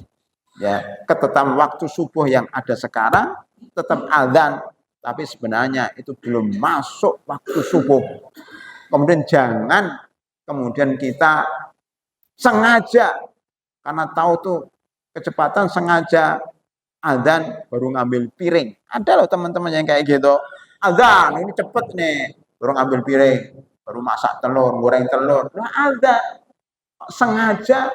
ya ketetapan waktu subuh yang ada sekarang, tetap azan, tapi sebenarnya itu belum masuk waktu subuh. Kemudian jangan kemudian kita sengaja karena tahu tuh kecepatan sengaja azan baru ngambil piring. Ada loh teman-teman yang kayak gitu. Azan ini cepet nih, baru ngambil piring, baru masak telur, goreng telur. Nah, azan sengaja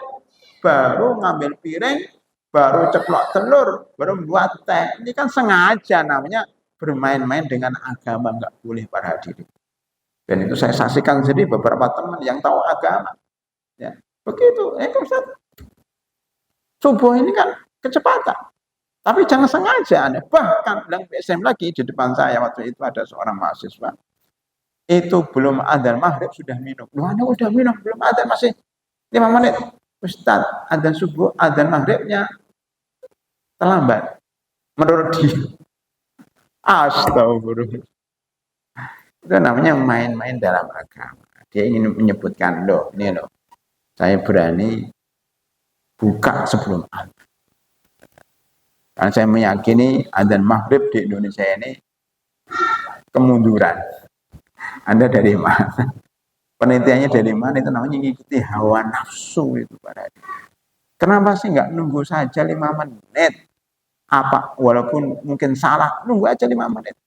baru ngambil piring, baru ceplok telur, baru buat teh. Ini kan sengaja, namanya bermain-main dengan agama, nggak boleh para hadirin. Dan itu saya saksikan sendiri beberapa teman yang tahu agama. Ya, begitu. Ustaz, subuh ini kan kecepatan. Tapi jangan sengaja. Bahkan bilang PSM lagi di depan saya waktu itu ada seorang mahasiswa. Itu belum adzan maghrib sudah minum. Loh, Anda udah minum, belum adzan masih 5 menit. Ustaz, adzan subuh, adzan maghribnya terlambat. Menurut dia. Astagfirullah. Itu namanya main-main dalam agama. Dia ingin menyebutkan, loh, ini loh, saya berani buka sebelum adzan. Karena saya meyakini adzan maghrib di Indonesia ini kemunduran. Anda dari mana? Penelitiannya dari mana? Itu namanya mengikuti hawa nafsu itu pada dia. Kenapa sih nggak nunggu saja 5 menit? Apa? Walaupun mungkin salah, nunggu aja 5 menit.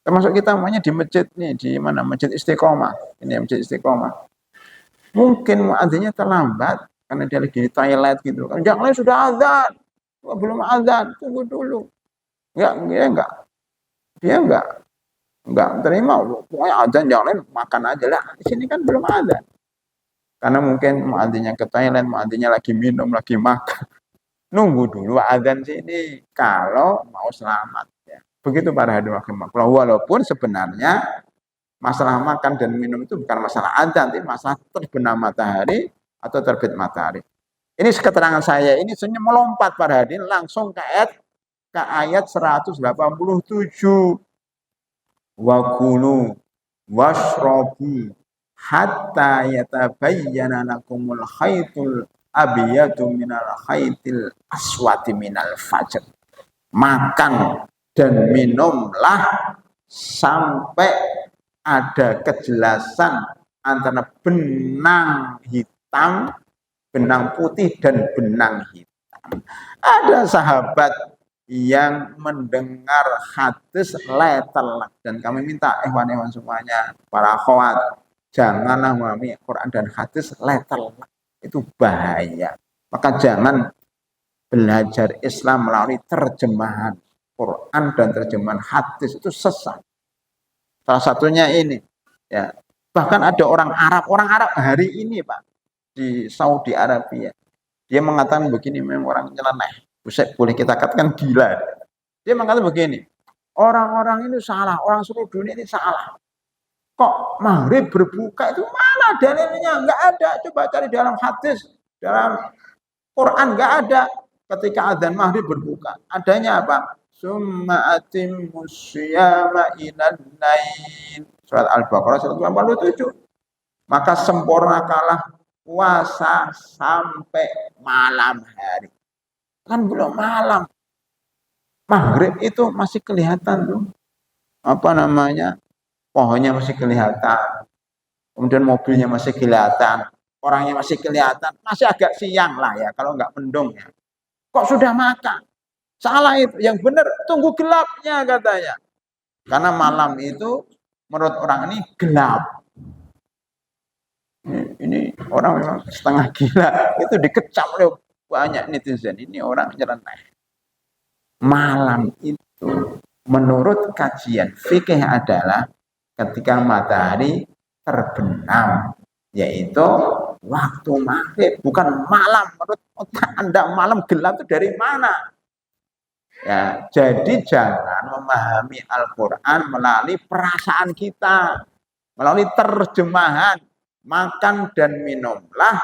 Termasuk kita namanya di masjid nih, di mana? Masjid Istiqomah. Ini Masjid Istiqomah. Mungkin muadzinnya terlambat karena dia lagi di toilet gitu. Yang lain sudah azan, belum azan, tunggu dulu. Dia enggak terima. Pokoknya azan, yang lain makan aja lah. Di sini kan belum azan. Karena mungkin muadzinnya ke toilet, muadzinnya lagi minum, lagi makan. Nunggu dulu azan sini kalau mau selamat. Ya. Begitu para hadirin rahimakumullah. Walaupun sebenarnya masalah makan dan minum itu bukan masalah azan, tapi masalah terbenam matahari atau terbit matahari. Ini keterangan saya ini sebenarnya melompat para hadirin langsung ke ayat 187. wa kulu washrabu hatta yatabayyana lakumul khaytul abyadu minal khaytil aswati minal fajr. Makan dan minumlah sampai ada kejelasan antara benang hitam, benang putih dan benang hitam. Ada sahabat yang mendengar hadis letelak, dan kami minta ikhwan-ikhwan semuanya, para akhwat, janganlah memahami Quran dan hadis letelak, itu bahaya. Maka jangan belajar Islam melalui terjemahan Quran dan terjemahan hadis, itu sesat. Salah satunya ini, ya. Bahkan ada orang Arab hari ini Pak di Saudi Arabia, dia mengatakan begini, memang orang nyeleneh, boleh kita katakan gila. Dia mengatakan begini, orang-orang ini salah, orang seluruh dunia ini salah. Kok maghrib berbuka itu mana dalilnya? Enggak ada. Coba cari dalam hadis, dalam Quran enggak ada. Ketika adzan maghrib berbuka, adanya apa? Summa atimmus syiyama ilal lail. Surat Al-Baqarah 187. Maka sempurnakanlah puasa sampai malam hari. Kan belum malam. Maghrib itu masih kelihatan tuh. Apa namanya? Pohonnya masih kelihatan. Kemudian mobilnya masih kelihatan. Orangnya masih kelihatan. Masih agak siang lah ya, kalau nggak mendung ya. Kok sudah makan? Salah itu. Yang benar tunggu gelapnya katanya. Karena malam itu menurut orang ini gelap. Ini orang memang setengah gila. Itu dikecam oleh banyak netizen. Ini orang nyeleneh. Malam itu menurut kajian fikih adalah ketika matahari terbenam, yaitu waktu maghrib, bukan malam. Menurut otak Anda malam gelap itu dari mana? Ya, jadi jangan memahami Al-Quran melalui perasaan kita, melalui terjemahan. Makan dan minumlah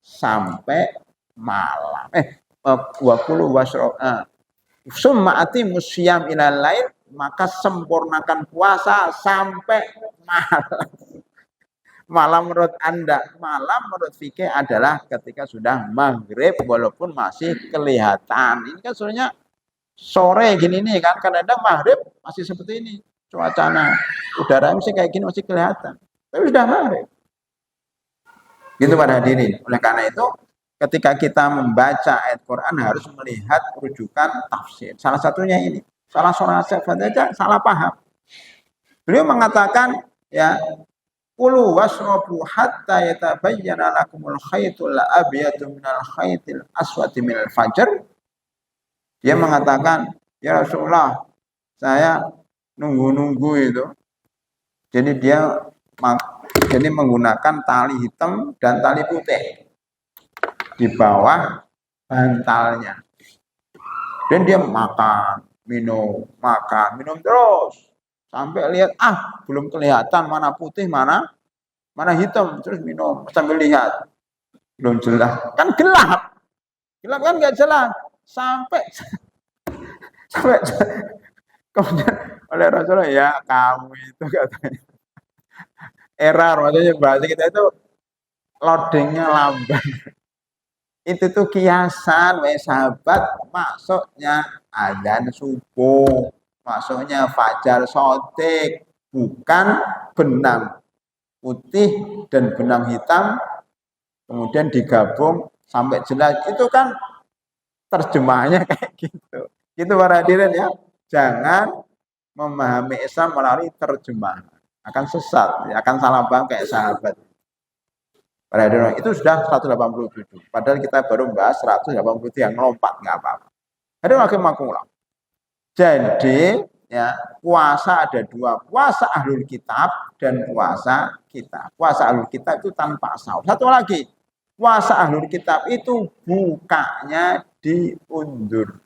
sampai malam. Wa kulu washrab. Summa atimus syiyam ilal lail, maka sempurnakan puasa sampai malam. Malam menurut Anda, malam menurut fikih adalah ketika sudah maghrib walaupun masih kelihatan. Ini kan sebenarnya sore gini nih kan, kadang-kadang maghrib masih seperti ini cuacanya, udara masih kayak gini, masih kelihatan. Tapi sudah maghrib. Gitu pada hadirin. Oleh karena itu, ketika kita membaca ayat Quran harus melihat rujukan tafsir. Salah satunya ini. Salah seorang sahabat aja salah paham. Beliau mengatakan, ya, kulu washrabu hatta yatabayyana lakumul khaytul abyadu minal khaytil aswadi minal fajr. Dia mengatakan, ya Rasulullah, saya nunggu-nunggu itu. Jadi dia menggunakan tali hitam dan tali putih di bawah bantalnya. Dan dia makan, minum terus. Sampai lihat, belum kelihatan mana putih, mana hitam. Terus minum, sambil lihat. Belum jelas. Kan gelap. Gelap kan nggak jelas. Sampai kemudian oleh Rasulullah, ya kamu itu katanya. Error, maksudnya bahasa kita itu loadingnya lambat. Itu tuh kiasan, sahabat, maksudnya adzan subuh, maksudnya fajar sotik, bukan benang putih dan benang hitam kemudian digabung sampai jelas. Itu kan terjemahnya kayak gitu. Gitu para hadirin ya. Jangan memahami Islam melalui terjemahan. Akan sesat, akan salah paham kayak sahabat. Pada hadirin, itu sudah 187. Padahal kita baru membahas 183 yang lompat, nggak apa-apa. Hadirin rahimakumullah. Jadi, ya, puasa ada dua, puasa ahlul kitab dan puasa kita. Puasa ahlul kitab itu tanpa sahur. Satu lagi, puasa ahlul kitab itu bukanya diundur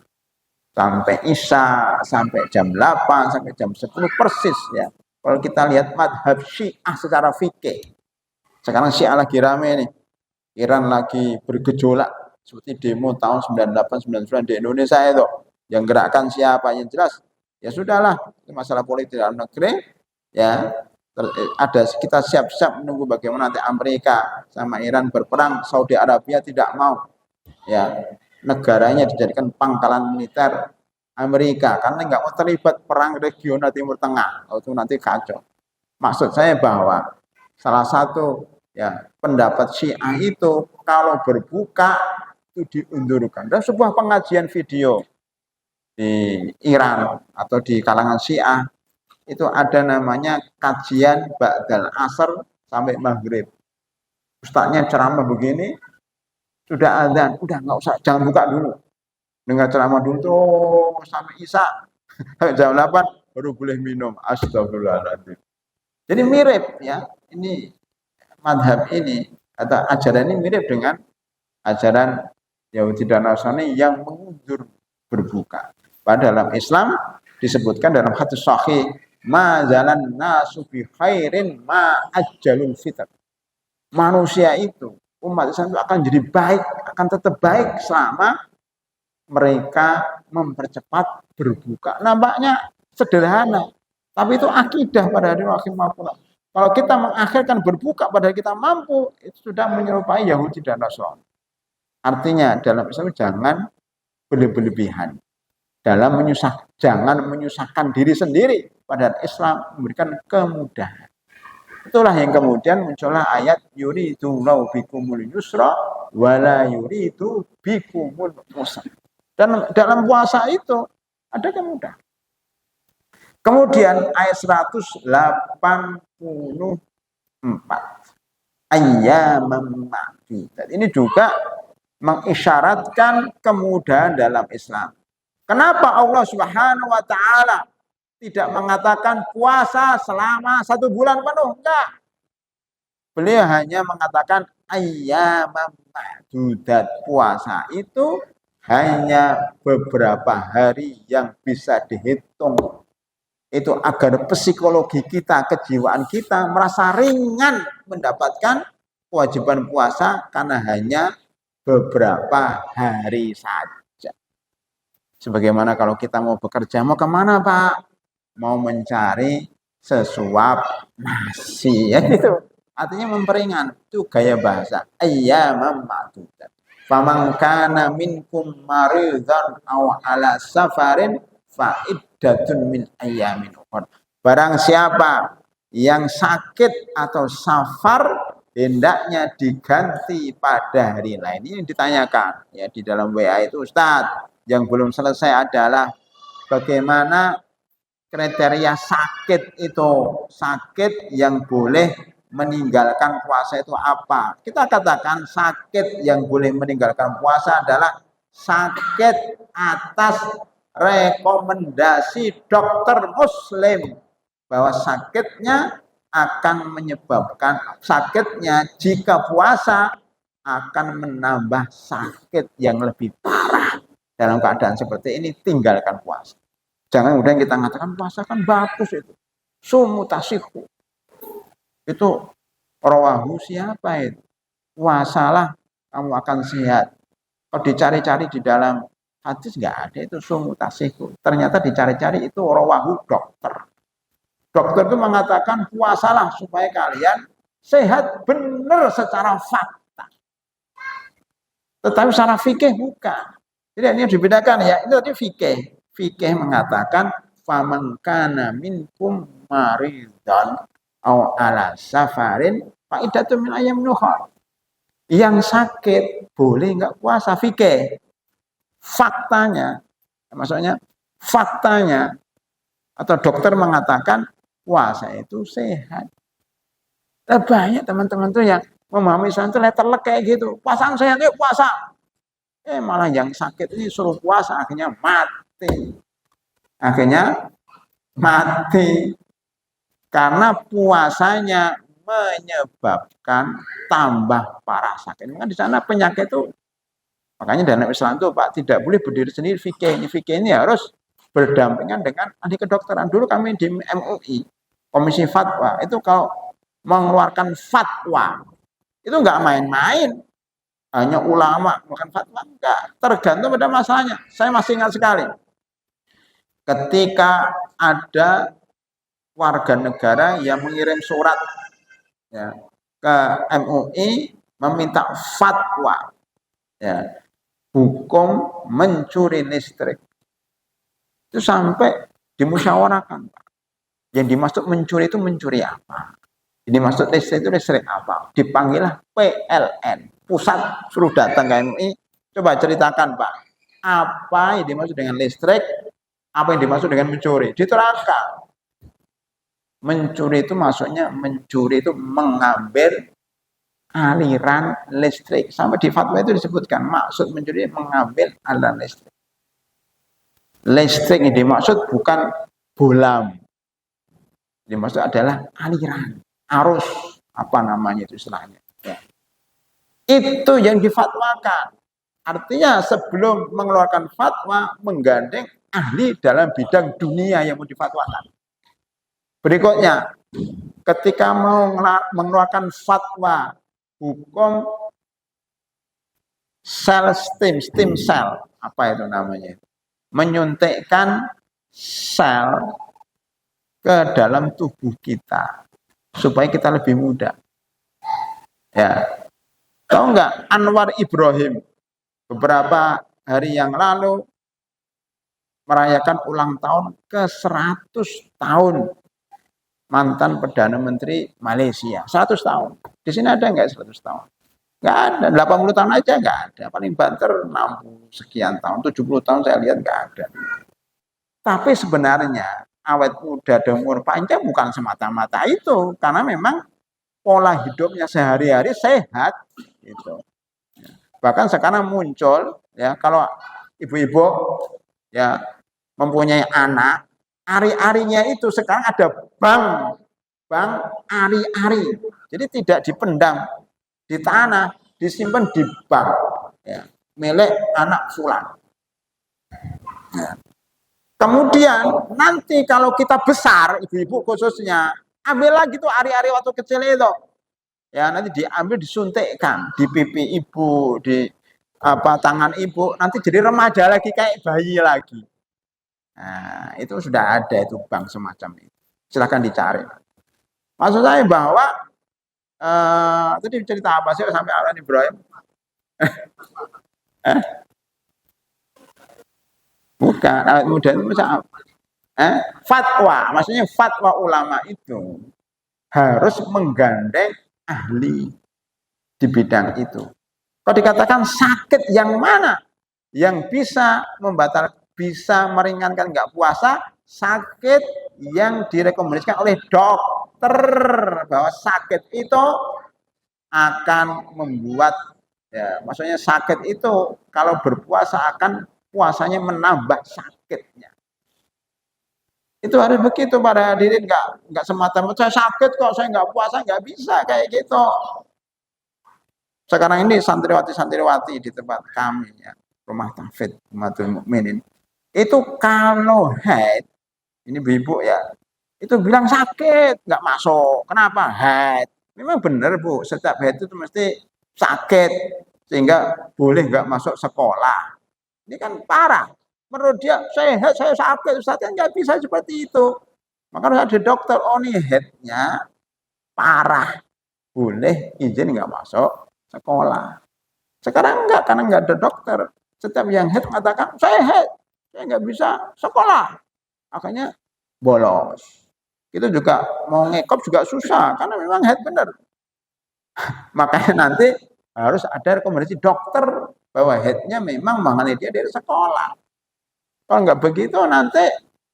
sampai Isya, sampai jam 8, sampai jam 10 persis ya. Kalau kita lihat madhab Syiah secara fikih, sekarang Syiah lagi rame nih, Iran lagi bergejolak seperti demo tahun 98-99 di Indonesia itu, yang gerakan siapa yang jelas, ya sudahlah, itu masalah politik dalam negeri. ya. Ada kita siap-siap menunggu bagaimana nanti Amerika sama Iran berperang, Saudi Arabia tidak mau, ya, negaranya dijadikan pangkalan militer Amerika karena nggak mau terlibat perang regional Timur Tengah, itu nanti kacau. Maksud saya bahwa salah satu ya pendapat Syiah itu kalau berbuka itu diundurkan. Dan sebuah pengajian video di Iran atau di kalangan Syiah itu ada namanya kajian Ba'dal Asr sampai Maghrib. Ustaznya ceramah begini, sudah azan, udah nggak usah, jangan buka dulu. Dengar ceramah dulu tuh sampai Isya, jam 8 baru boleh minum. Astagfirullahaladzim. Jadi mirip ya, ini madhab ini atau ajaran ini mirip dengan ajaran Yahudi dan Nasrani yang mengundur berbuka. Padahal dalam Islam disebutkan dalam hadis sahih, ma jalan nasu bi khairin ma ajjalul fitr. Manusia itu, umat Islam itu akan jadi baik, akan tetap baik selama mereka mempercepat berbuka. Nampaknya sederhana, tapi itu akidah pada hari akhir mampu. Kalau kita mengakhirkan berbuka pada kita mampu, itu sudah menyerupai Yahudi dan Nasrani. Artinya dalam Islam jangan berlebihan. Dalam jangan menyusahkan diri sendiri. Pada Islam memberikan kemudahan. Itulah yang kemudian muncullah ayat yuridu lau bikumul yusra wala yuridu bikumul usra. Dan dalam puasa itu ada kemudahan. Kemudian ayat 184 ayyaman ma'dudat. Ini juga mengisyaratkan kemudahan dalam Islam. Kenapa Allah Subhanahu wa taala tidak mengatakan puasa selama 1 bulan penuh? Enggak. Beliau hanya mengatakan ayyaman ma'dudat. Puasa itu hanya beberapa hari yang bisa dihitung. Itu agar psikologi kita, kejiwaan kita merasa ringan mendapatkan kewajiban puasa karena hanya beberapa hari saja. Sebagaimana kalau kita mau bekerja, mau kemana Pak? Mau mencari sesuap nasi, ya gitu. Artinya memperingan, itu gaya bahasa. Ayyaman ma'dudat. Faman kana minkum maridan aw ala safarin fa iddatun min ayyamin ukhra. Barang siapa yang sakit atau safar hendaknya diganti pada hari lain. Ini ditanyakan ya di dalam WA itu, Ustaz. Yang belum selesai adalah bagaimana kriteria sakit itu, sakit yang boleh meninggalkan puasa itu apa? Kita katakan sakit yang boleh meninggalkan puasa adalah sakit atas rekomendasi dokter muslim bahwa sakitnya akan menyebabkan sakitnya jika puasa akan menambah sakit yang lebih parah. Dalam keadaan seperti ini tinggalkan puasa. Jangan kemudian kita mengatakan puasa kan bagus itu. Sumu tasihu. Itu rawahu siapa itu? Puasalah kamu akan sehat. Kalau dicari-cari di dalam hadis nggak ada itu sumu tasihu. Ternyata dicari-cari itu rawahu dokter. Dokter itu mengatakan puasalah supaya kalian sehat benar secara fakta. Tetapi secara fikih bukan. Jadi ini dibedakan ya. Itu tadi fikih. Fikih mengatakan faman kana minkum maridan aw ala safarin fa iddatun min ayyamin ukhra. Yang sakit boleh enggak puasa, fikih. Faktanya, maksudnya faktanya atau dokter mengatakan puasa itu sehat. Banyak teman-teman tuh yang memahami Islam itu letterlek kayak gitu. Puasa sehat, yuk puasa. Malah yang sakit ini suruh puasa, akhirnya mati. Akhirnya mati. Karena puasanya menyebabkan tambah parah sakit. Kan di sana penyakit itu, makanya dalam Islam itu Pak tidak boleh berdiri sendiri fikih. Fikih ini harus berdampingan dengan ahli kedokteran. Dulu kami di MUI, Komisi Fatwa, itu kalau mengeluarkan fatwa, itu nggak main-main. Hanya ulama bukan fatwa, enggak, tergantung pada masalahnya. Saya masih ingat sekali ketika ada warga negara yang mengirim surat ya, ke MUI meminta fatwa ya, hukum mencuri listrik. Itu sampai dimusyawarahkan. Yang dimaksud mencuri itu mencuri apa? Yang dimaksud listrik itu listrik apa? Dipanggillah PLN, pusat, suruh datang ke MUI. Coba ceritakan Pak, apa yang dimaksud dengan listrik, apa yang dimaksud dengan mencuri? Diterangkan. Mencuri itu maksudnya mencuri itu mengambil aliran listrik. Sampai di fatwa itu disebutkan maksud mencuri mengambil aliran listrik. Listrik yang dimaksud bukan bolam. Yang dimaksud adalah aliran, arus, apa namanya itu istilahnya. Ya. Itu yang difatwakan. Artinya sebelum mengeluarkan fatwa menggandeng ahli dalam bidang dunia yang mau difatwakan. Berikutnya, ketika mau mengeluarkan fatwa hukum stem cell, apa itu namanya? Menyuntikkan sel ke dalam tubuh kita supaya kita lebih muda. Ya, tahu nggak Anwar Ibrahim beberapa hari yang lalu merayakan ulang tahun ke 100 tahun mantan Perdana Menteri Malaysia. 100 tahun. Di sini ada nggak 100 tahun? Nggak ada. 80 tahun aja nggak ada. Paling banter 60 sekian tahun, 70 tahun saya lihat nggak ada. Tapi sebenarnya awet muda dan umur panjang bukan semata-mata itu. Karena memang pola hidupnya sehari-hari sehat. Gitu. Bahkan sekarang muncul, ya kalau ibu-ibu ya mempunyai anak, ari-arinya itu sekarang ada bank ari-ari. Jadi tidak dipendam di tanah, disimpan di bank, ya, milik anak fulan. Ya. Kemudian nanti kalau kita besar, ibu-ibu khususnya, ambil lagi tuh ari-ari waktu kecil itu. Ya, nanti diambil disuntikkan di pipi ibu, di tangan ibu, nanti jadi remaja lagi kayak bayi lagi. Nah, itu sudah ada itu bank semacam itu. Silahkan dicari. Maksud saya bahwa tadi cerita apa sih sampai Anwar Ibrahim? Bukan, awet muda itu macam apa? Fatwa, maksudnya fatwa ulama itu harus menggandeng ahli di bidang itu. Kalau dikatakan sakit yang mana yang bisa bisa meringankan nggak puasa, sakit yang direkomendasikan oleh dokter bahwa sakit itu akan membuat, ya, maksudnya sakit itu kalau berpuasa akan puasanya menambah sakitnya. Itu harus begitu para hadirin, nggak semata-mata saya sakit kok saya nggak puasa, nggak bisa kayak gitu. Sekarang ini santriwati di tempat kami ya, rumah tahfidz Umatul Mukminin, itu kalau haid, ini ibu ya, itu bilang sakit, nggak masuk. Kenapa? Haid. Memang benar Bu, setiap haid itu mesti sakit, sehingga boleh nggak masuk sekolah. Ini kan parah. Menurut dia, saya haid, saya sakit. Ustaz nggak bisa seperti itu. Maka harus ada dokter, oh ini haidnya parah. Boleh izin nggak masuk sekolah. Sekarang enggak, karena nggak ada dokter. Setiap yang haid mengatakan, saya haid, saya nggak bisa sekolah. Akhirnya bolos. Itu juga mau ngekop juga susah, karena memang haid benar. Makanya nanti harus ada rekomendasi dokter bahwa haidnya memang mengenai dia dari sekolah. Kalau nggak begitu nanti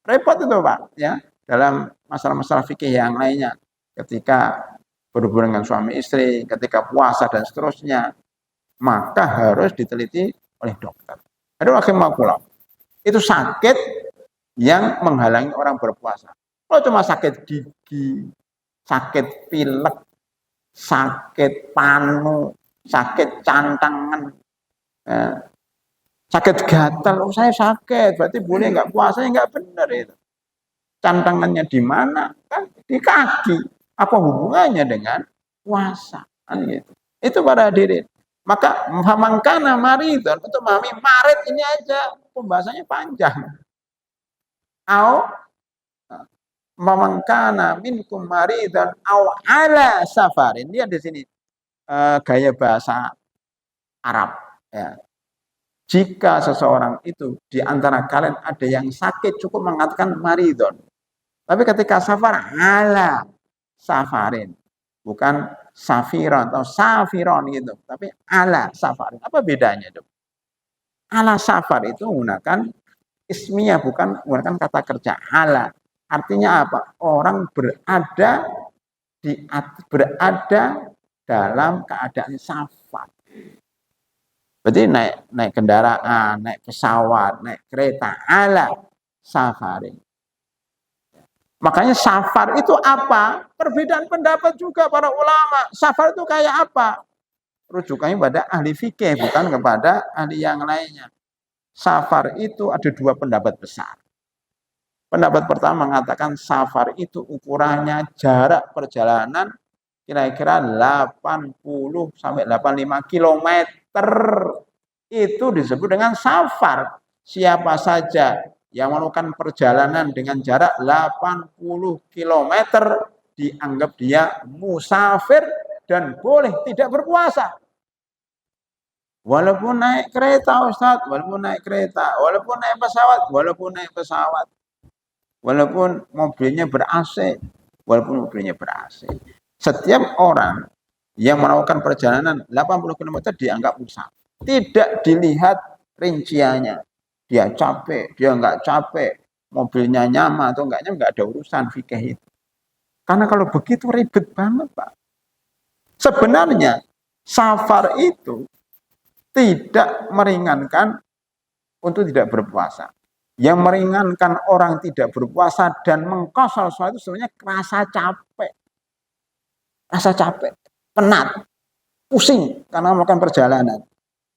repot itu Pak. Ya, dalam masalah-masalah fikih yang lainnya. Ketika berhubungan dengan suami istri, ketika puasa dan seterusnya, maka harus diteliti oleh dokter. Ada rahimakumullah. Itu sakit yang menghalangi orang berpuasa. Kalau cuma sakit gigi, sakit pilek, sakit panu, sakit cantangan, sakit gatal, oh saya sakit, berarti boleh nggak puasa, nggak benar itu. Cantangannya di mana? Kan di kaki. Apa hubungannya dengan puasa? Kan gitu. Itu para hadirin. Maka famangkana maridon, untuk memahami marid ini aja pembahasannya panjang. Mamangkana minkum maridan aw ala safarin. Lihat di sini gaya bahasa Arab. Ya. Jika seseorang itu di antara kalian ada yang sakit, cukup mengatakan maridon. Tapi ketika safar, ala safarin. Bukan safiron atau safiron gitu. Tapi ala safarin. Apa bedanya, Dok? Ala safar itu menggunakan ismiyah, bukan menggunakan kata kerja. Ala. Artinya apa? Orang berada dalam keadaan safar. Berarti naik kendaraan, naik pesawat, naik kereta, ala safarin. Makanya safar itu apa? Perbedaan pendapat juga para ulama. Safar itu kayak apa? Rujukannya pada ahli fikih, bukan kepada ahli yang lainnya. Safar itu ada dua pendapat besar. Pendapat pertama mengatakan safar itu ukurannya jarak perjalanan kira-kira 80 sampai 85 km. Itu disebut dengan safar. Siapa saja yang melakukan perjalanan dengan jarak 80 km dianggap dia musafir dan boleh tidak berpuasa. Walaupun naik kereta, Ustaz, walaupun naik kereta, walaupun naik pesawat, walaupun mobilnya ber-AC, walaupun mobilnya ber-AC. Setiap orang yang melakukan perjalanan 80 km dianggap musafir. Tidak dilihat rinciannya. Dia capek, dia nggak capek, mobilnya nyaman atau nggak nyaman, nggak ada urusan fikih itu. Karena kalau begitu ribet banget, Pak. Sebenarnya safar itu tidak meringankan untuk tidak berpuasa. Yang meringankan orang tidak berpuasa dan mengkosor sholat itu sebenarnya rasa capek. Rasa capek, penat, pusing karena melakukan perjalanan.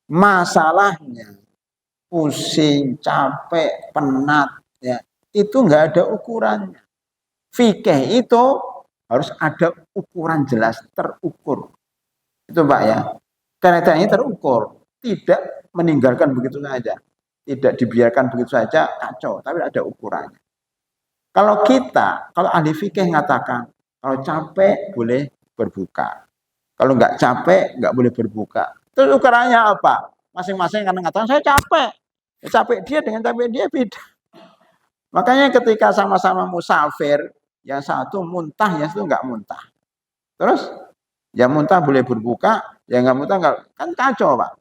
Masalahnya pusing, capek, penat, ya itu nggak ada ukurannya. Fikih itu harus ada ukuran jelas, terukur. Itu Pak ya. Karena ini terukur, tidak meninggalkan begitu saja, tidak dibiarkan begitu saja kacau, tapi ada ukurannya. Kalau ahli fikih mengatakan kalau capek boleh berbuka, kalau nggak capek nggak boleh berbuka. Terus ukurannya apa? Masing-masing karena mengatakan saya capek. Ya, capek dia dengan capek dia beda. Makanya ketika sama-sama musafir, yang satu muntah, yang satu nggak muntah. Terus yang muntah boleh berbuka, yang nggak muntah nggak, kan kacau Pak.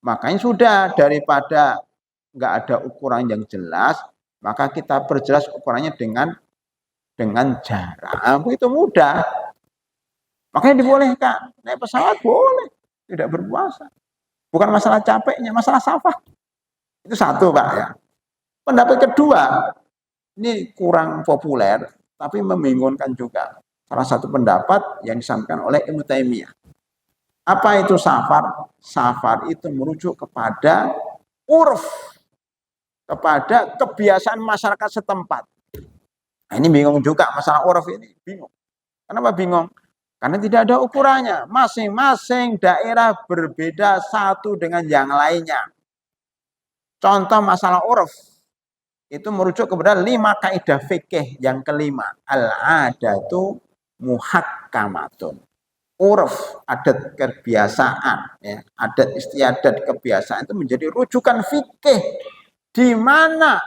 Makanya sudah, daripada nggak ada ukuran yang jelas, maka kita perjelas ukurannya dengan jarak. Itu mudah. Makanya dibolehkan. Naik pesawat boleh, tidak berpuasa. Bukan masalah capeknya, masalah safar. Itu satu Pak ya. Pendapat kedua, ini kurang populer, tapi membingungkan juga. Salah satu pendapat yang disampaikan oleh Ibnu Taimiyah. Apa itu safar? Safar itu merujuk kepada urf, kepada kebiasaan masyarakat setempat. Nah, ini bingung juga masalah urf ini, bingung. Kenapa bingung? Karena tidak ada ukurannya. Masing-masing daerah berbeda satu dengan yang lainnya. Contoh masalah urf. Itu merujuk kepada 5 kaidah fikih yang kelima. Al-adatu muhakkamatun. Urf, adat kebiasaan. Ya. Adat istiadat kebiasaan itu menjadi rujukan fikih. Di mana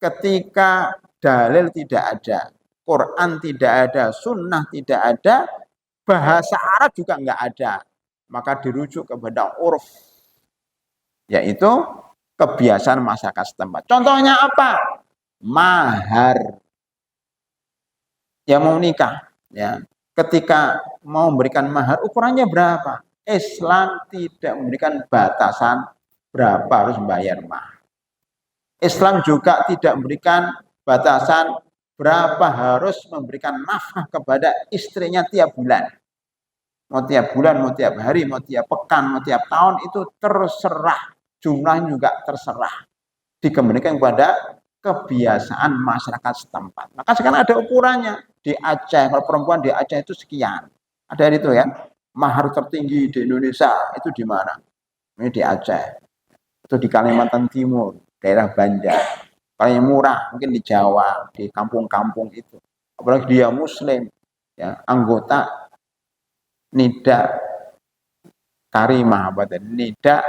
ketika dalil tidak ada, Quran tidak ada, sunnah tidak ada, bahasa Arab juga nggak ada, maka dirujuk kepada urf, yaitu kebiasaan masyarakat setempat. Contohnya apa? Mahar. Yang mau nikah, ya, ketika mau memberikan mahar, ukurannya berapa? Islam tidak memberikan batasan berapa harus membayar mahar. Islam juga tidak memberikan batasan berapa harus memberikan nafkah kepada istrinya tiap bulan. Mau tiap bulan, mau tiap hari, mau tiap pekan, mau tiap tahun, itu terserah. Jumlahnya juga terserah. Dikembalikan kepada kebiasaan masyarakat setempat. Maka sekarang ada ukurannya. Di Aceh, kalau perempuan di Aceh itu sekian. Ada itu ya. Mahar tertinggi di Indonesia itu di mana? Ini di Aceh. Itu di Kalimantan Timur, daerah Banjar. paling murah mungkin di Jawa, di kampung-kampung itu. Apalagi dia Muslim, ya, anggota Nida Karimah, Nida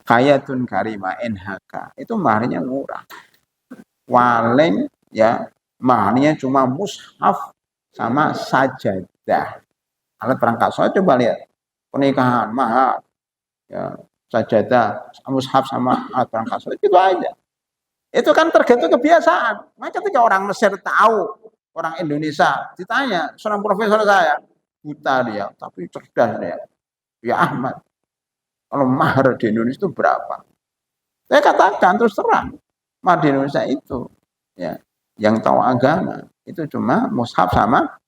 Hayatun Karimah NHK, itu maharnya murah. Paling ya maharnya cuma mushaf sama sajadah. Alat perangkat sholat, coba lihat pernikahan mahar, ya, sajadah, mushaf sama alat perangkat sholat, itu aja. Itu kan tergantung kebiasaan. Maka ketika orang Mesir tahu, orang Indonesia ditanya, seorang profesor saya, buta dia, tapi cerdas dia. Ya Ahmad, kalau mahar di Indonesia itu berapa? Saya katakan terus terang, mahar di Indonesia itu, ya, yang tahu agama itu cuma mushaf sama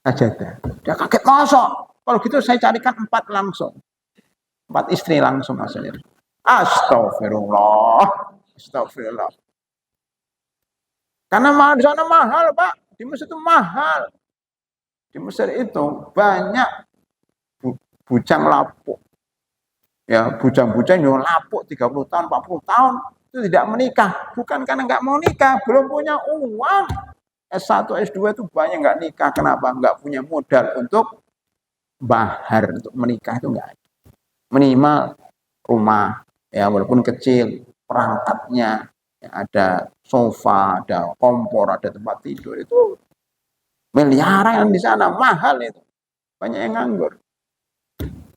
sajadah. Dia kaget, masa? Kalau gitu saya carikan 4 langsung, 4 istri langsung maksudnya. Astagfirullah, astagfirullah. Karena mahal di sana mahal, Pak. Di Mesir itu mahal. Di Mesir itu banyak bujang lapuk. Ya, bujang-bujang yang lapuk 30 tahun, 40 tahun itu tidak menikah. Bukan karena nggak mau nikah, belum punya uang. S1, S2 itu banyak nggak nikah. Kenapa? Nggak punya modal untuk bahar, untuk menikah itu nggak ada. Minimal rumah, ya walaupun kecil, perangkatnya, ya, ada sofa, ada kompor, ada tempat tidur, itu miliaran di sana, mahal itu. Banyak yang nganggur.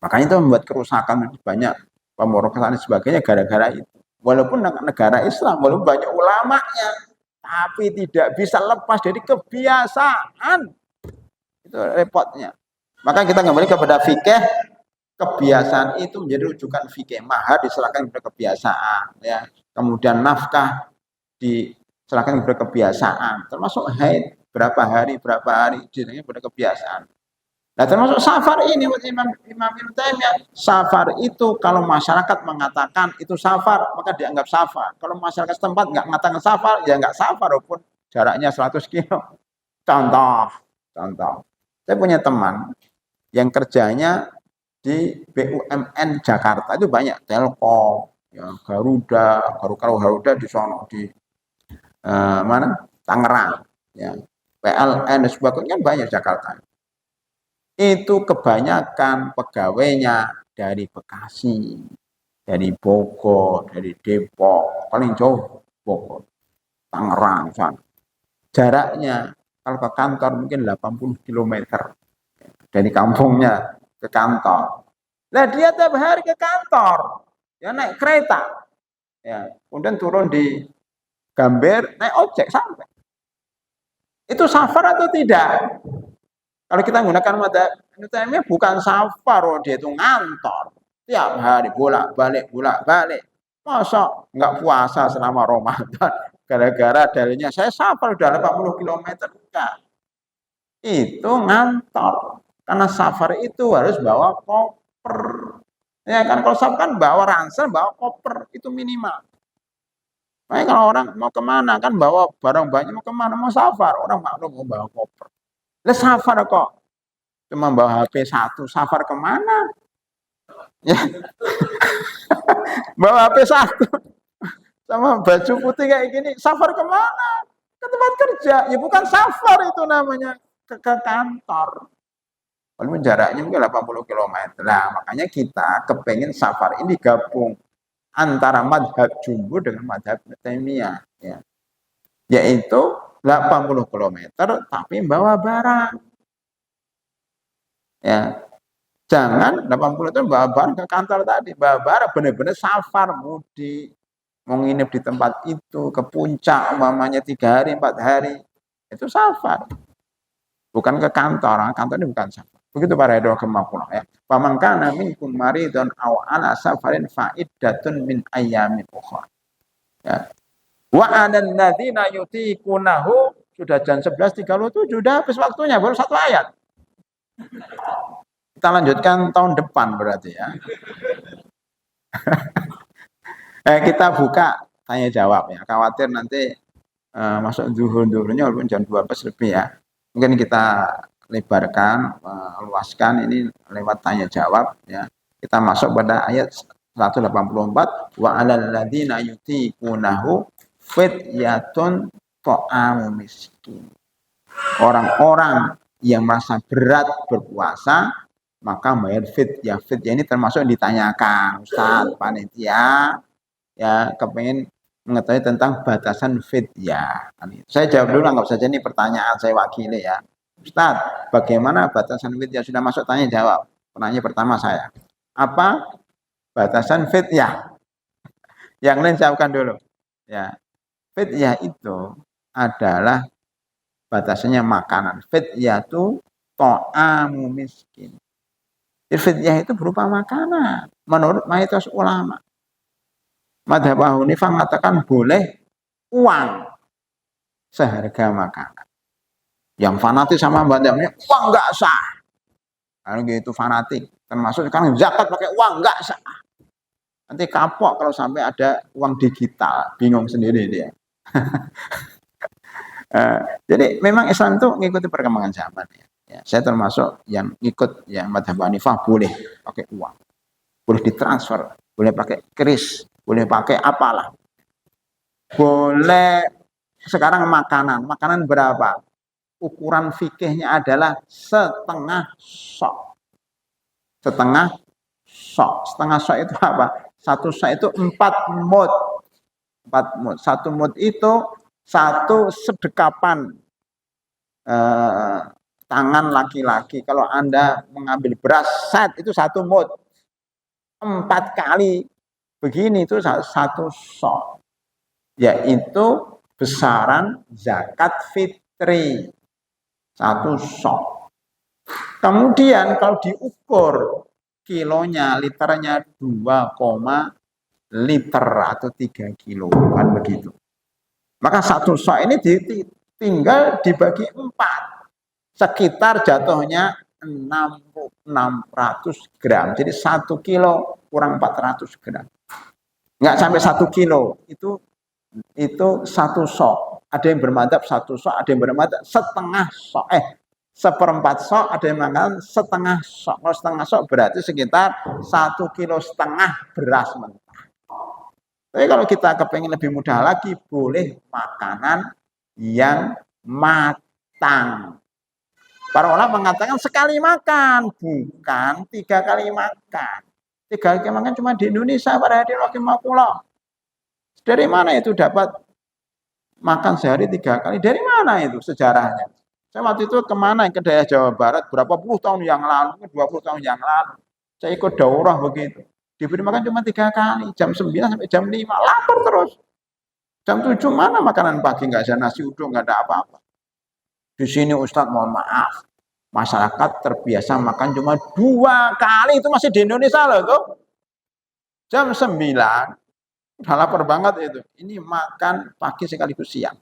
Makanya itu membuat kerusakan banyak, pemborosan dan sebagainya gara-gara itu. Walaupun negara Islam, walaupun banyak ulamanya, tapi tidak bisa lepas dari kebiasaan. Itu repotnya. Maka kita kembali kepada fikih, kebiasaan itu menjadi rujukan fikih. Mahar diserahkan kepada kebiasaan, ya. Kemudian nafkah diserahkan kepada kebiasaan. Termasuk haid, berapa hari diserahkan kepada kebiasaan. Nah, termasuk safar ini Imam Ibnu Taimiyah. Safar itu kalau masyarakat mengatakan itu safar, maka dianggap safar. Kalau masyarakat setempat nggak mengatakan safar, ya nggak safar walaupun jaraknya 100 kilo. Contoh. Saya punya teman yang kerjanya di BUMN Jakarta, itu banyak Telkom, ya, Garuda di sono di mana? Tangerang, ya. PLN dan sebagainya banyak Jakarta. Itu kebanyakan pegawainya dari Bekasi, dari Bogor, dari Depok, paling jauh Bogor, Tangerang, sana. Jaraknya kalau ke kantor mungkin 80 km dari kampungnya ke kantor. Nah, dia tiap hari ke kantor, ya naik kereta, ya, kemudian turun di Gambir, naik ojek sampai. Itu safar atau tidak? Kalau kita menggunakan madzhab Ibnu Taimiyah bukan safar, dia itu ngantor. Tiap hari bolak-balik. Masa nggak puasa selama Ramadan? Gara-gara dalilnya saya safar udah 80 km. Enggak. Itu ngantor. Karena safar itu harus bawa koper. Ya kan, kalau safar kan bawa ransel, bawa koper. Itu minimal. Makanya kalau orang mau kemana kan bawa barang banyak, mau kemana, mau safar. Orang maklum mau bawa koper. Lah safar kok cuma bawa HP 1, safar kemana? Ya. Bawa HP 1 sama baju putih kayak gini, safar kemana? Ke tempat kerja. Ya bukan safar itu namanya, ke kantor. Walaupun jaraknya mungkin 80 km. Nah, makanya kita kepengen safar ini gabung antara madhab jumhur dengan madhab Taimiyah, ya. Yaitu 80 km tapi bawa barang. Ya. Jangan 80 itu bawa barang ke kantor tadi, bawa barang benar-benar safar mudik. Mau nginep di tempat itu, ke puncak umpamanya 3 hari, 4 hari. Itu safar. Bukan ke kantor, kantor ini bukan safar. Begitu para hadirin ya. Faman kana minkum maridun aw ala safarin fa'iddatun min ayyamin ukhra. Ya. Wa 'alal ladzina yutiqunahu, sudah jam 11.37, sudah habis waktunya, baru 1 ayat. Kita lanjutkan tahun depan berarti ya. Kita buka tanya jawab ya. Khawatir nanti masuk zuhur-zuhurnya walaupun jam 12 lebih ya. Mungkin kita lebarkan, luaskan ini lewat tanya jawab ya. Kita masuk pada ayat 184 wa 'alal ladzina yutiqunahu fidyatun ta'amu miskin. Orang-orang yang merasa berat berpuasa maka bayar fidyah. Fidyah ini termasuk ditanyakan, Ustaz, panitia ya kepengen mengetahui tentang batasan fidyah. Saya jawab dulu, anggap saja ini pertanyaan saya wakili ya. Ustaz, bagaimana batasan fidyah? Sudah masuk tanya jawab. Pertanyaan pertama saya. Apa batasan fidyah? Yang lain jawabkan dulu. Ya. Fidyah itu adalah batasannya makanan. Fidyah itu ta'amu miskin. Fidyah itu berupa makanan. Menurut mayoritas ulama. Madhab Abu Hanifah mengatakan boleh uang seharga makanan. Yang fanatik sama madhabnya uang nggak sah. Kalau gitu fanatik. Termasuk sekarang zakat pakai uang nggak sah. Nanti kapok kalau sampai ada uang digital. Bingung sendiri dia. Jadi memang Islam itu mengikuti perkembangan zaman ya. Ya, saya termasuk yang ikut yang madhab Hanifah boleh pakai uang, boleh ditransfer, boleh pakai kris, boleh pakai apalah, boleh sekarang makanan berapa? Ukuran fikihnya adalah setengah sok, setengah sok itu apa? Satu sok itu 4 mud, 4 mud, 1 mud itu 1 sedekapan tangan laki-laki. Kalau Anda mengambil beras set itu 1 mud, 4 kali begini itu 1 sok, yaitu besaran zakat fitri 1 sok. Kemudian kalau diukur kilonya, liternya 2, liter atau 3 kilo kan begitu. Maka 1 sok ini tinggal dibagi 4. Sekitar jatuhnya 600 gram. Jadi 1 kilo kurang 400 gram. Enggak sampai 1 kilo. Itu 1 sok. Ada yang bermadzhab 1 sok, ada yang bermadzhab setengah sok. Seperempat sok, ada yang mengatakan setengah sok. Kalau setengah sok berarti sekitar 1,5 kilo beras mentah. Tapi kalau kita kepengen lebih mudah lagi, boleh makanan yang matang. Para ulama mengatakan sekali makan, bukan 3 kali makan. 3 kali makan cuma di Indonesia pada hari rahimahullah. Dari mana itu dapat makan sehari 3 kali? Dari mana itu sejarahnya? Saya waktu itu kemana ke daerah Jawa Barat berapa puluh tahun yang lalu, 20 tahun yang lalu. Saya ikut daurah begitu. Diberi makan cuma 3 kali, jam 9 sampai jam 5, lapar terus. Jam 7 mana makanan pagi, nggak ada nasi uduk, nggak ada apa-apa. Di sini Ustadz mohon maaf, masyarakat terbiasa makan cuma 2 kali, itu masih di Indonesia loh tuh. Jam 9, udah lapar banget itu. Ini makan pagi sekaligus siang.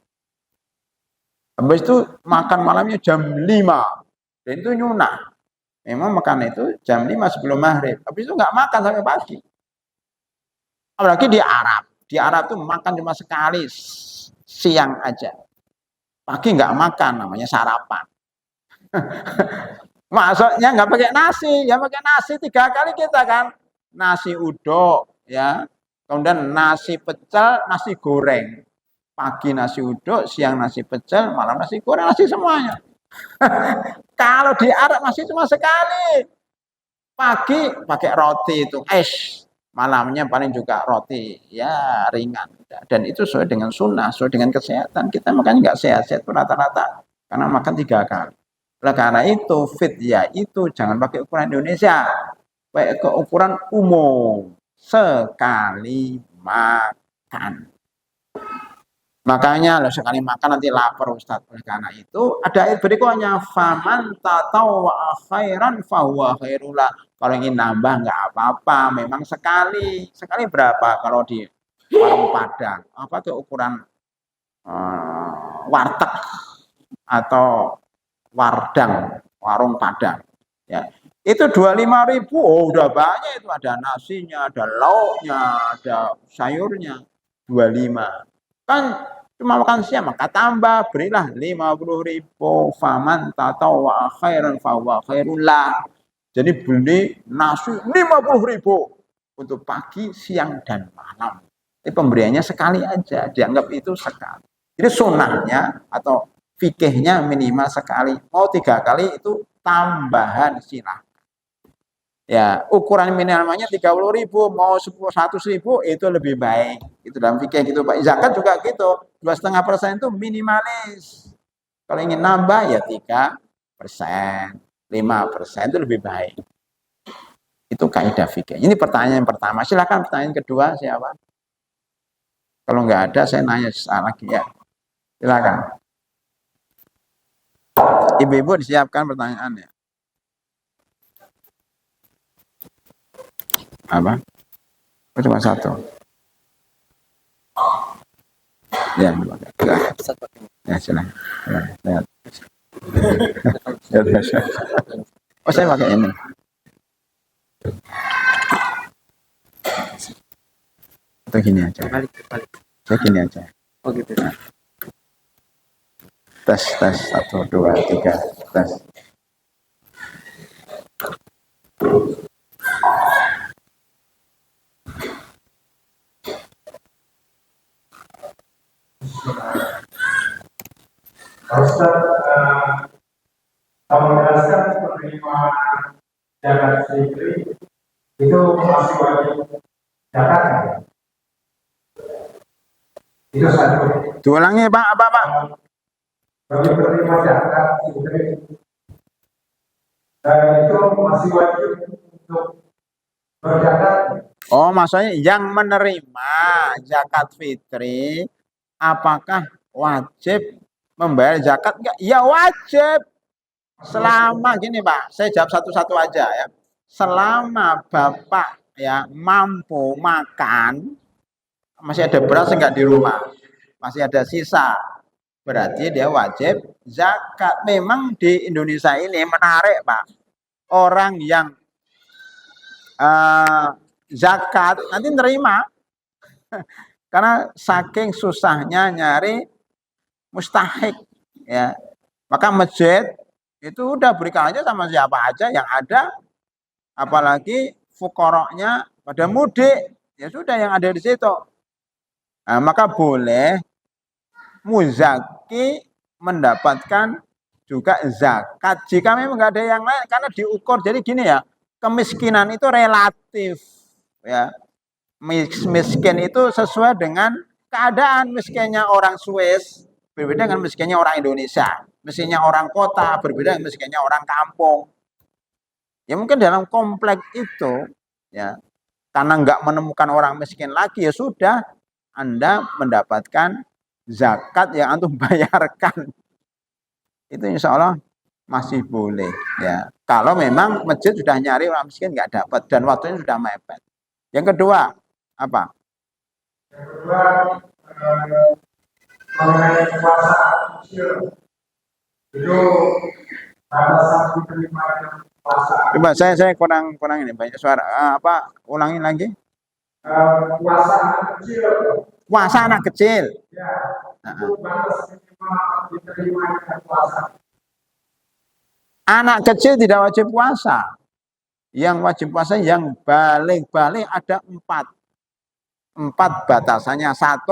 Habis itu makan malamnya jam 5. Dan itu nyunah. Memang makan itu jam 5 sebelum maghrib. Habis itu nggak makan sampai pagi. Apalagi di Arab. Di Arab tuh makan cuma sekali siang aja. Pagi nggak makan, namanya sarapan. Maksudnya nggak pakai nasi. Ya pakai nasi 3 kali kita kan. Nasi uduk, ya. Kemudian nasi pecel, nasi goreng. Pagi nasi uduk, siang nasi pecel, malam nasi goreng, nasi semuanya. Kalau di Arab masih cuma sekali. Pagi pakai roti itu, malamnya paling juga roti, ya ringan. Dan itu sesuai dengan sunnah, sesuai dengan kesehatan. Kita makanya nggak sehat-sehat itu rata-rata karena makan 3 kali. Oleh karena itu, fidyah itu jangan pakai ukuran Indonesia, pakai ke ukuran umum, sekali makan. Makanya sekali makan nanti lapar Ustaz. Oleh karena itu ada ayat berikutnya, faman tatawwa khairan fahuwa khairullah. Kalau ingin nambah nggak apa-apa, memang sekali. Sekali berapa kalau di warung Padang? Apa tuh ukuran warteg atau wardang, warung Padang. Ya. Itu 25.000. Oh, udah banyak itu, ada nasinya, ada lauknya, ada sayurnya. 25. Kan cuma makan siang, maka tambah, berilah 50.000. Faman tatawwa khairan fahuwa khairullah. Jadi beli nasi 50.000. untuk pagi, siang, dan malam. Ini pemberiannya sekali aja, dianggap itu sekali. Jadi sunnahnya atau fikihnya minimal sekali. Mau 3 kali itu tambahan silahkan. Ya, ukuran minimalnya 30.000, mau 100.000 itu lebih baik. Itu dalam fikih gitu, Pak. Zakat juga gitu, 2,5% itu minimalis. Kalau ingin nambah ya 3%, 5% itu lebih baik. Itu kaidah fikih. Ini pertanyaan yang pertama. Silakan pertanyaan kedua siapa? Kalau nggak ada saya nanya lagi ya. Silakan. Ibu-ibu disiapkan pertanyaannya. Apa? Cuma satu. Ya, ya silakan. Oh, saya pakai ini. Atau gini aja. Saya gini aja. Oh gitu. Nah. Tes 1, 2, 3 tes. Ustaz, kalau menjelaskan penerimaan zakat fitri itu masih wajib zakat ya? Itu satu. Diulangi Pak, apa Pak? Bagi penerima zakat fitri itu masih wajib untuk berzakat. Oh, maksudnya yang menerima zakat fitri, apakah wajib membayar zakat? Enggak? Ya wajib. Selama gini Pak, saya jawab satu-satu aja ya. Selama Bapak ya mampu makan, masih ada beras enggak di rumah, masih ada sisa, berarti dia wajib zakat. Memang di Indonesia ini menarik Pak, orang yang zakat nanti nerima karena saking susahnya nyari mustahik ya, maka masjid itu udah berikan aja sama siapa aja yang ada, apalagi fukoroknya pada mudik ya sudah yang ada di situ. Nah, maka boleh muzaki mendapatkan juga zakat jika memang nggak ada yang lain, karena diukur. Jadi gini ya, kemiskinan itu relatif ya. Miskin itu sesuai dengan keadaan. Miskinnya orang Swiss berbeda dengan miskinnya orang Indonesia, miskinnya orang kota berbeda dengan miskinnya orang kampung. Ya mungkin dalam kompleks itu ya, karena nggak menemukan orang miskin lagi, ya sudah Anda mendapatkan zakat yang antum bayarkan. Itu insya Allah masih boleh ya, kalau memang masjid sudah nyari orang miskin nggak dapat dan waktunya sudah mepet. Yang kedua apa? Yang kedua, mengenai puasa kecil itu batasan diterima puasa. Coba saya kurang ini banyak suara. Apa? Ulangi lagi. Puasa anak kecil. Puasa anak kecil. Ya, itu batas minimal diterima puasa. Anak kecil tidak wajib puasa. Yang wajib puasa yang balik-balik ada 4. 4 batasannya. 1,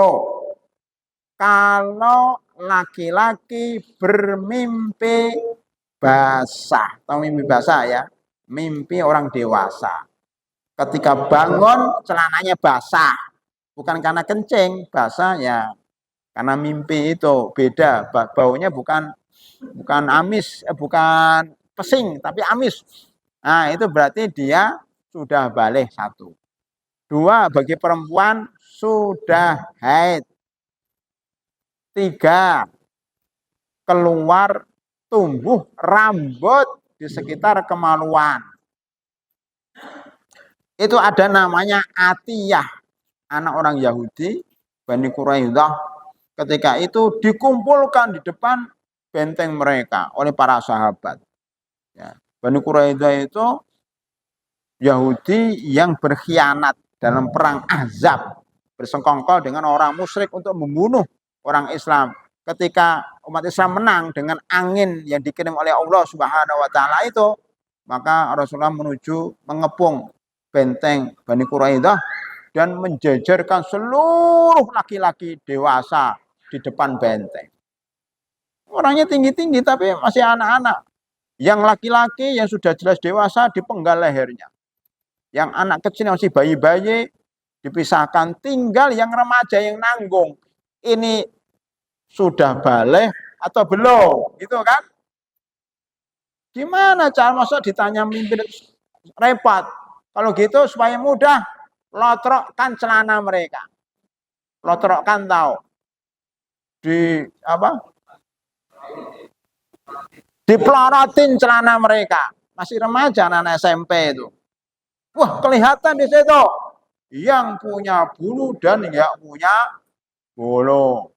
kalau laki-laki bermimpi basah, atau mimpi basah ya, mimpi orang dewasa. Ketika bangun celananya basah, bukan karena kencing, basah ya karena mimpi itu. Beda, baunya bukan amis, bukan pesing, tapi amis. Nah, itu berarti dia sudah balik. 1. 2, bagi perempuan sudah haid. 3, keluar tumbuh rambut di sekitar kemaluan. Itu ada namanya Atiyah, anak orang Yahudi, Bani Quraidah. Ketika itu dikumpulkan di depan benteng mereka oleh para sahabat. Ya. Bani Quraidah itu Yahudi yang berkhianat dalam perang Ahzab, bersengkongkol dengan orang musyrik untuk membunuh orang Islam. Ketika umat Islam menang dengan angin yang dikirim oleh Allah Subhanahu wa taala itu, maka Rasulullah menuju mengepung benteng Bani Quraidah dan menjejerkan seluruh laki-laki dewasa di depan benteng. Orangnya tinggi-tinggi tapi masih anak-anak. Yang laki-laki yang sudah jelas dewasa dipenggal lehernya. Yang anak kecil yang masih bayi-bayi dipisahkan. Tinggal yang remaja yang nanggung. Ini sudah balik atau belum? Gitu kan? Gimana cara masa ditanya mimpin repot. Kalau gitu supaya mudah, lotrokkan celana mereka. Lotrokkan tahu. Di apa? Dipelorotin celana mereka. Masih remaja anak SMP itu. Wah, kelihatan di situ yang punya bulu dan yang punya bulu.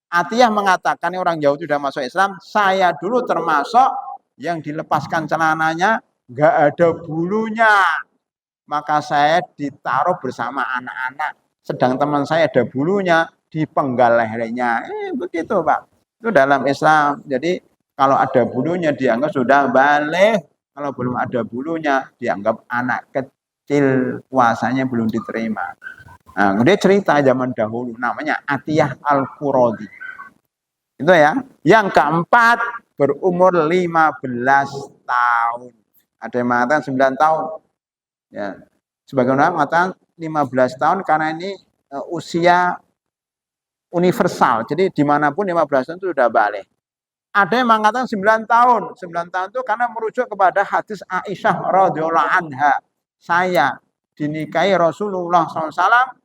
Atiyah mengatakan orang Yahudi sudah masuk Islam, saya dulu termasuk yang dilepaskan celananya nggak ada bulunya. Maka saya ditaruh bersama anak-anak. Sedang teman saya ada bulunya, dipenggal lehernya. Begitu Pak. Itu dalam Islam. Jadi kalau ada bulunya dianggap sudah balik. Kalau belum ada bulunya dianggap anak kecil, puasanya belum diterima. Nah, dia cerita zaman dahulu namanya Atiyah Al-Quradi. Itu ya. Yang keempat berumur 15 tahun. Ada yang mengatakan 9 tahun. Ya. Sebagian orang mengatakan 15 tahun karena ini usia universal. Jadi dimanapun 15 tahun itu sudah balik. Ada yang mengatakan 9 tahun. 9 tahun itu karena merujuk kepada hadis Aisyah radhiyallahu anha. Saya dinikahi Rasulullah SAW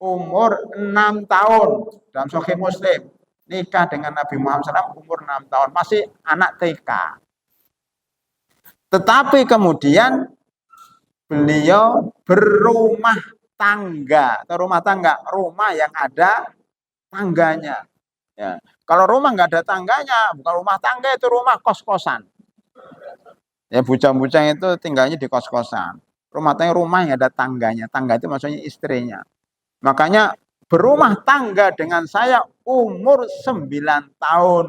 umur 6 tahun. Dalam Sahih Muslim. Nikah dengan Nabi Muhammad SAW umur 6 tahun. Masih anak TK. Tetapi kemudian beliau berumah tangga. Atau rumah tangga. Rumah yang ada tangganya. Ya. Kalau rumah nggak ada tangganya, bukan rumah tangga, itu rumah kos-kosan. Ya, bujang-bujang itu tinggalnya di kos-kosan. Rumah tangga rumah yang ada tangganya. Tangga itu maksudnya istrinya. Makanya berumah tangga dengan saya umur 9 tahun.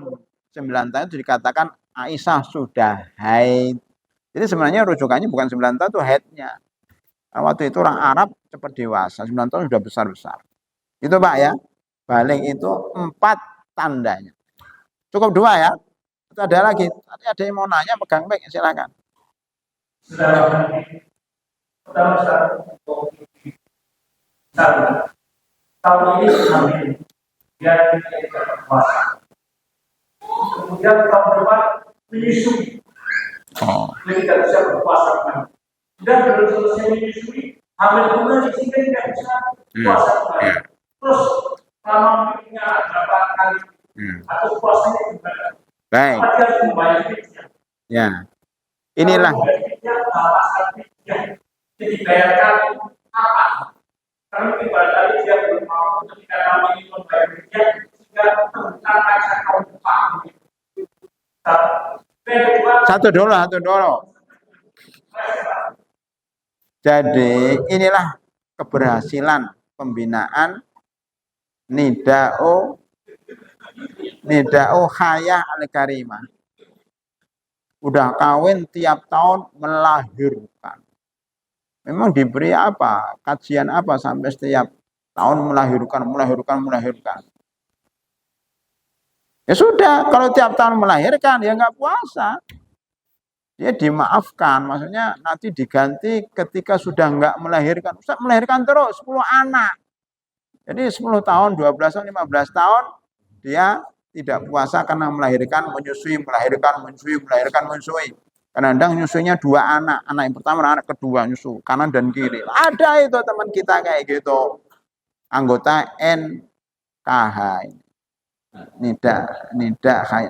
9 tahun itu dikatakan Aisyah sudah haid. Jadi sebenarnya rujukannya bukan 9 tahun, itu haidnya. Waktu itu orang Arab cepat dewasa. 9 tahun sudah besar-besar. Itu Pak ya. Balik itu 4 tandanya. Cukup 2 ya. Itu ada lagi. Ada yang mau nanya, pegang baik, silakan. Tahun ini hamil, dia tidak puasa. Kemudian tahun depan menyusui, dia tidak bisa berpuasa lagi. Dan belum selesai menyusui, hamil kembali sehingga tidak bisa puasa kembali. Terus hamilnya berapa kali atau puasanya gimana? Baik. Dia harus membayar fidyah. Ya. Inilah. Jadi dibayarkan apa? Karena ibadah dia belum mau ketika kami membayar fidyah sehingga tentang tahun depan. Satu dulu. Jadi inilah keberhasilan pembinaan Nida'u Hayah Al-Karimah. Udah kawin tiap tahun melahirkan. Memang diberi apa? Kajian apa sampai setiap tahun melahirkan. Ya sudah, kalau tiap tahun melahirkan ya nggak puasa. Dia dimaafkan, maksudnya nanti diganti ketika sudah nggak melahirkan. Ustaz melahirkan terus 10 anak. Jadi 10 tahun, 12 tahun, 15 tahun dia tidak puasa karena melahirkan, menyusui. Kadang-kadang nyusunya 2 anak. Anak yang pertama, anak kedua nyusu, kanan dan kiri. Ada itu teman kita kayak gitu. Anggota NKH. Nida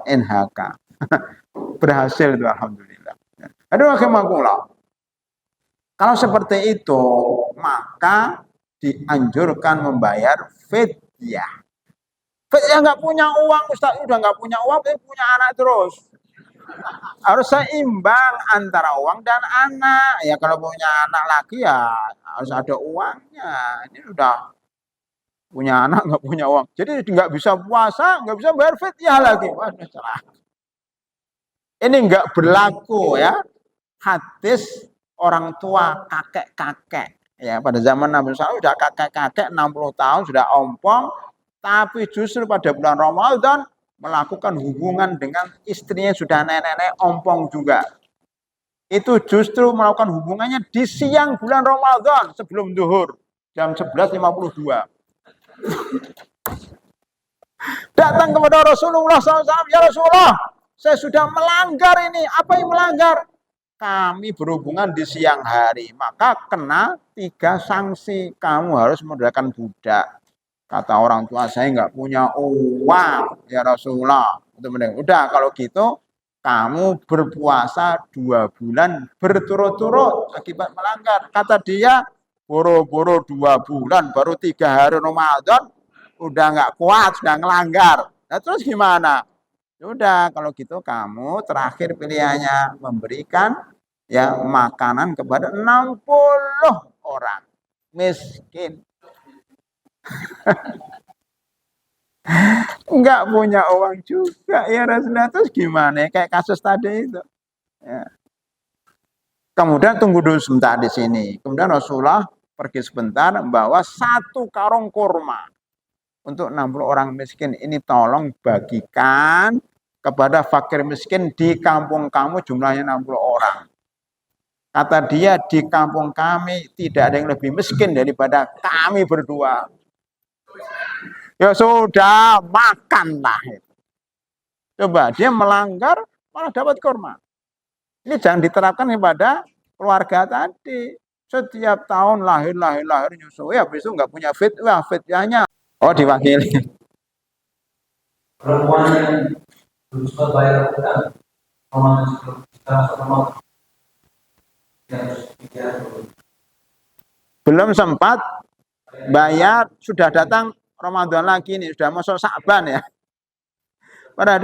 NHK. Berhasil itu alhamdulillah. Aduh, rahimakumullah. Kalau seperti itu, maka dianjurkan membayar fidyah. Fidyah nggak punya uang, Ustaz udah nggak punya uang, tapi punya anak terus. Harus seimbang antara uang dan anak. Ya kalau punya anak lagi ya harus ada uangnya. Ini udah punya anak nggak punya uang. Jadi nggak bisa puasa, nggak bisa bayar fidyah lagi. Waduh, salah. Ini nggak berlaku ya. Hadis orang tua, kakek-kakek. Ya, pada zaman Nabi SAW sudah kakek-kakek 60 tahun sudah ompong, tapi justru pada bulan Ramadan melakukan hubungan dengan istrinya sudah nenek-nenek ompong juga. Itu justru melakukan hubungannya di siang bulan Ramadan sebelum zuhur jam 11.52. Datang kepada Rasulullah SAW, ya Rasulullah, saya sudah melanggar ini. Apa yang melanggar? Kami berhubungan di siang hari, maka kena 3 sanksi. Kamu harus memerdekakan budak. Kata orang tua, saya nggak punya uang, ya Rasulullah. Udah kalau gitu, kamu berpuasa 2 bulan berturut-turut akibat melanggar. Kata dia, boro-boro 2 bulan, baru 3 hari Ramadan, udah nggak kuat, sudah ngelanggar. Nah terus gimana? Sudah, kalau gitu kamu terakhir pilihannya memberikan ya makanan kepada 60 orang miskin. Enggak punya uang juga ya Rasulullah, terus gimana? Kayak kasus tadi itu. Ya. Kemudian tunggu dulu sebentar di sini. Kemudian Rasulullah pergi sebentar membawa 1 karung kurma untuk 60 orang miskin. Ini tolong bagikan kepada fakir miskin di kampung kamu, jumlahnya 60 orang. Kata dia, di kampung kami tidak ada yang lebih miskin daripada kami berdua. Ya sudah, makanlah. Coba, dia melanggar, malah dapat kurma. Ini jangan diterapkan kepada keluarga tadi. Setiap tahun lahir nyusul. Ya, besok nggak punya fidyahnya. Oh, diwakili. Perempuan yang belum sempat bayar utang, belum sempat bayar, sudah datang Ramadan lagi nih, sudah masuk Sa'ban ya. Pada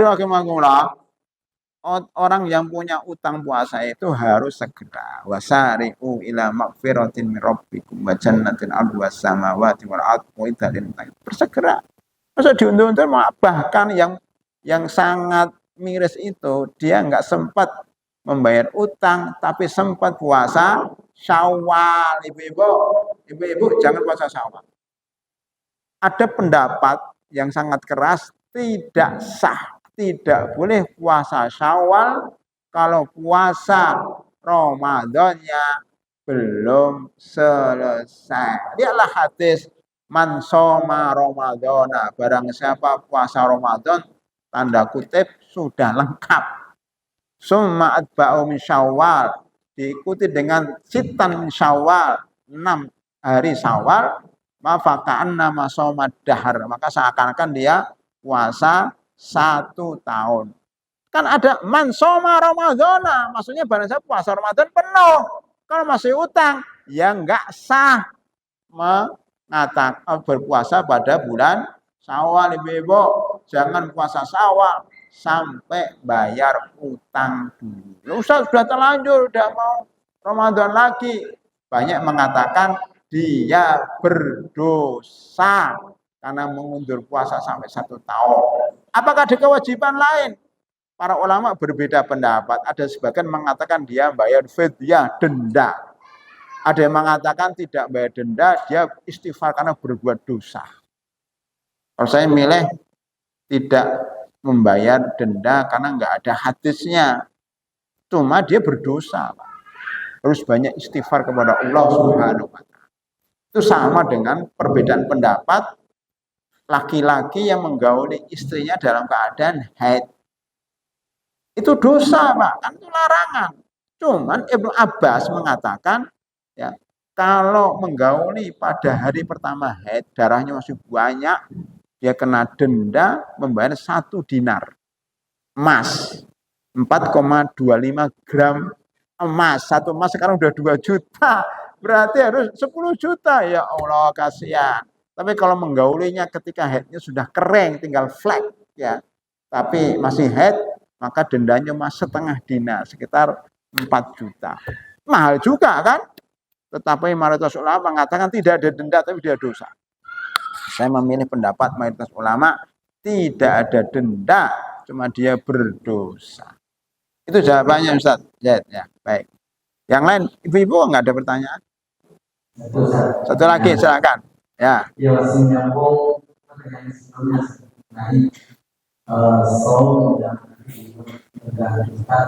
orang yang punya utang puasa itu harus segera. Wasari'u ila magfiratin min rabbikum wa jannatin 'arduhas samawati wal ardu bersegera. Masa diundur-undur, bahkan yang sangat miris itu dia nggak sempat membayar utang tapi sempat puasa Syawal. Ibu-ibu jangan puasa Syawal. Ada pendapat yang sangat keras, tidak sah, tidak boleh puasa Syawal kalau puasa Ramadannya belum selesai. Dialah hadis man soma Ramadana, barang siapa puasa Ramadan tanda kutip sudah lengkap. Summa atba'u min Syawal, diikuti dengan sitan min Syawal, 6 hari Syawal, mafaka'an nama somad dahar, maka seakan-akan dia puasa 1 tahun. Kan ada man soma Ramadana, maksudnya barang siapa puasa Ramadan penuh. Kalau masih utang, ya nggak sah mengatakan berpuasa pada bulan Syawal. Ibu-ibu, jangan puasa Syawal sampai bayar utang dulu. Ustaz sudah terlanjur, udah mau Ramadan lagi. Banyak mengatakan dia berdosa karena mengundur puasa sampai 1 tahun. Apakah ada kewajiban lain? Para ulama berbeda pendapat. Ada sebagian mengatakan dia bayar fidyah, denda. Ada yang mengatakan tidak bayar denda, dia istighfar karena berbuat dosa. Kalau saya milih tidak membayar denda karena nggak ada hadisnya. Cuma dia berdosa. Harus banyak istighfar kepada Allah Subhanahu wa Ta'ala. Itu sama dengan perbedaan pendapat laki-laki yang menggauli istrinya dalam keadaan haid. Itu dosa, Pak. Kan itu larangan. Cuman Ibnu Abbas mengatakan, ya, kalau menggauli pada hari pertama haid, darahnya masih banyak, dia kena denda membayar 1 dinar emas, 4,25 gram emas. 1 emas sekarang udah 2 juta, berarti harus 10 juta. Ya Allah, kasihan. Tapi kalau menggaulinya ketika haidnya sudah kering, tinggal flek, ya, tapi masih haid, maka dendanya mas 1/2 dinar, sekitar 4 juta. Mahal juga kan? Tetapi mayoritas ulama mengatakan tidak ada denda, tapi dia dosa. Saya memilih pendapat mayoritas ulama tidak ada denda, cuma dia berdosa. Itu jawabannya Ustaz. Ya, baik. Yang lain, ibu-ibu nggak ada pertanyaan? Satu lagi, silakan. Ya. Ya, masih nyambung pertanyaan sebelumnya mengenai soal yang menggantungkan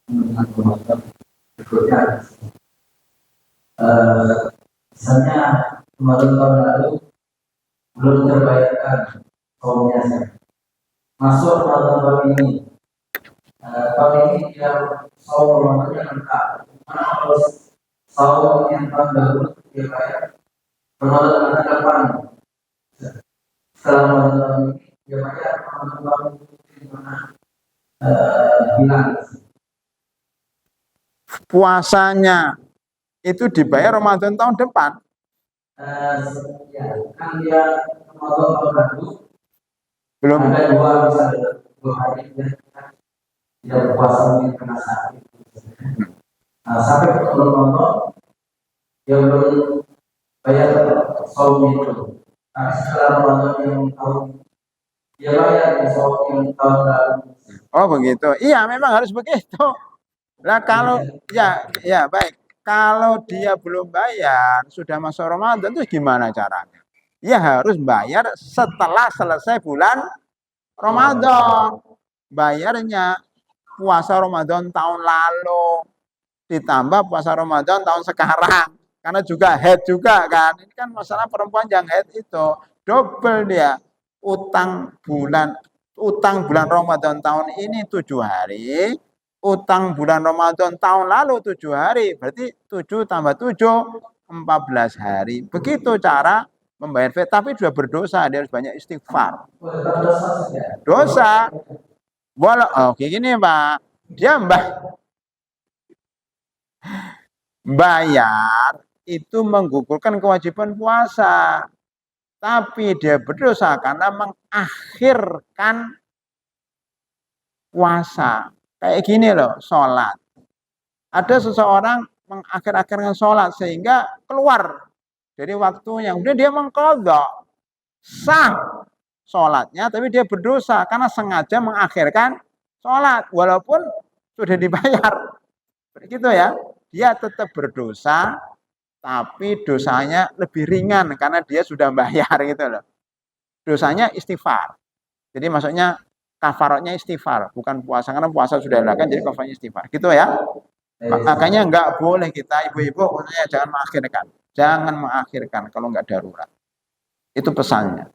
dengan pemotong berikutnya. Misalnya kemarin tahun lalu belum terbayarkan soalnya saya masuk tahun ini. Tahun ini dia soal Ramadan yang lengkap. Mana kalau soal yang tahun lalu dia bayar Ramadan akan depan. Setelah Ramadan ini dia bayar Ramadan di mana hilang. Puasanya itu dibayar Ramadan tahun depan. Ya, kan dia Ramadan tahun lalu Belum. ada dua hari dia tidak berpuasa mungkin kena sakit. Sampai ke Ramadan dia belum bayar saum itu. Tapi setelah Ramadan yang tahun dia bayar saum yang tahun lalu. Oh begitu. Iya memang harus begitu. Nah kalau ya baik. Kalau dia belum bayar sudah masuk Ramadan itu gimana caranya? Ya harus bayar setelah selesai bulan Ramadan. Bayarnya puasa Ramadan tahun lalu ditambah puasa Ramadan tahun sekarang. Karena juga head juga kan. Ini kan masalah perempuan yang head itu double dia. Utang bulan Ramadan tahun ini 7 hari, utang bulan Ramadan tahun lalu 7 hari, berarti 7 tambah 7, 14 hari. Begitu cara membayar fidyah, tapi sudah berdosa, dia harus banyak istighfar. Dosa. Walau kayak gini Pak, dia bayar itu menggugurkan kewajiban puasa. Tapi dia berdosa karena mengakhirkan puasa. Kayak gini loh, sholat. Ada seseorang mengakhir-akhirkan sholat sehingga keluar dari waktunya. Kemudian dia mengqadha. Sah sholatnya, tapi dia berdosa karena sengaja mengakhirkan sholat. Walaupun sudah dibayar. Begitu ya. Dia tetap berdosa, tapi dosanya lebih ringan karena dia sudah bayar gitu loh. Dosanya istighfar. Jadi maksudnya kafaratnya istighfar, bukan puasa. Karena puasa sudah dilakukan, jadi kafaratnya istighfar. Gitu ya. Makanya nggak boleh kita ibu-ibu maksudnya jangan mengakhirkan. Jangan mengakhirkan kalau nggak darurat. Itu pesannya.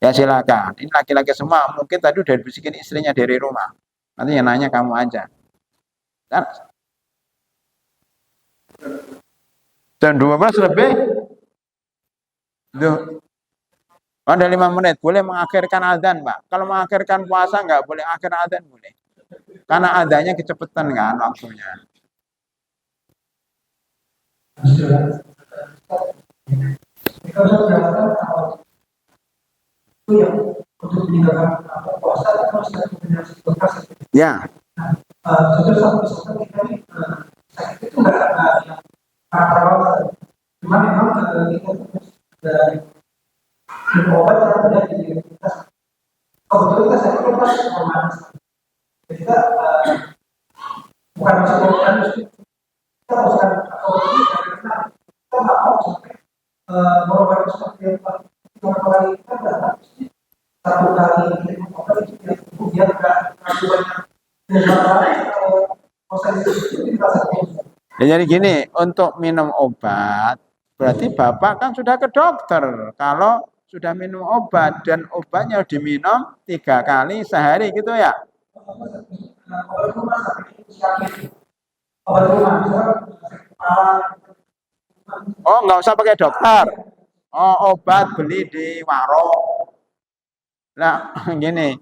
Ya silakan. Ini laki-laki semua. Mungkin tadi udah dibisikin istrinya dari rumah. Nanti yang nanya kamu aja. Dan 12 lebih. Duh. Ada 5 menit. Boleh mengakhirkan azan, Pak. Kalau mengakhirkan puasa nggak boleh. Akhir azan boleh. Karena adanya kecepatan kan waktunya. Ya. Cuma memang kita dari obat yang ada di kita kebetulan kita sakit kan pas hormonan kita bukan psikologi kita haruskan apalagi karena kita nggak mau sampai mengobati seperti yang kali kita berapa satu kali minum obat itu dia nggak terlalu banyak dan proses itu kita sakit. Ya, jadi gini, untuk minum obat, berarti Bapak kan sudah ke dokter. Kalau sudah minum obat dan obatnya diminum 3 kali sehari gitu ya? Oh, nggak usah pakai dokter. Oh, obat beli di warung. Nah, gini,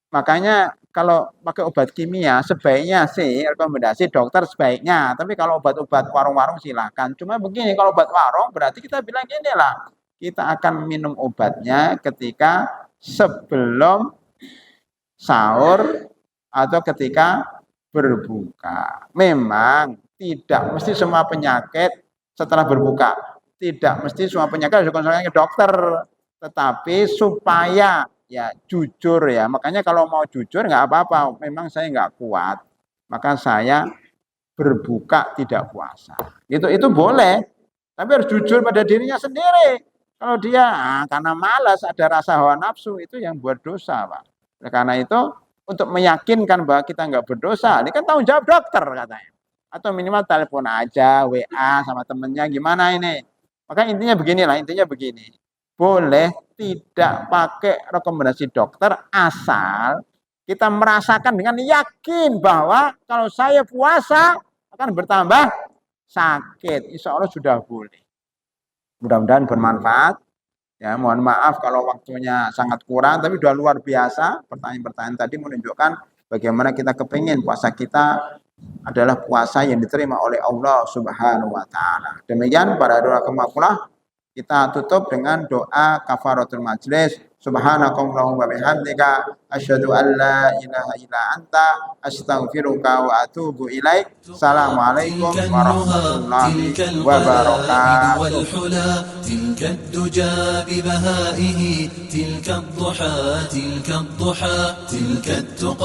makanya kalau pakai obat kimia sebaiknya sih rekomendasi dokter sebaiknya. Tapi kalau obat-obat warung-warung silakan. Cuma begini, kalau obat warung berarti kita bilang gini lah. Kita akan minum obatnya ketika sebelum sahur atau ketika berbuka. Memang tidak mesti semua penyakit setelah berbuka. Tidak mesti semua penyakit harus konsultasi ke dokter. Tetapi supaya ya jujur ya, makanya kalau mau jujur nggak apa-apa. Memang saya nggak kuat, maka saya berbuka tidak puasa. Itu boleh, tapi harus jujur pada dirinya sendiri. Kalau dia karena malas, ada rasa hawa nafsu, itu yang buat dosa, Pak. Karena itu untuk meyakinkan bahwa kita nggak berdosa, ini kan tanggung jawab dokter katanya. Atau minimal telepon aja, WA sama temennya, gimana ini. Maka intinya begini. Boleh tidak pakai rekomendasi dokter asal kita merasakan dengan yakin bahwa kalau saya puasa akan bertambah sakit. Insya Allah sudah boleh. Mudah-mudahan bermanfaat. Ya, mohon maaf kalau waktunya sangat kurang, tapi sudah luar biasa. Pertanyaan-pertanyaan tadi menunjukkan bagaimana kita kepingin puasa kita adalah puasa yang diterima oleh Allah Subhanahu wa taala. Demikian para doa kemakulah, kita tutup dengan doa kafaratul majlis. Subhanakallahumma bihamdika asyhadu an la ilaha illa anta astaghfiruka wa atubu ilaik. Assalamualaikum warahmatullahi wabarakatuh. تلك الدجى ببهائه تلك الضحى تلك الضحى تلك التقى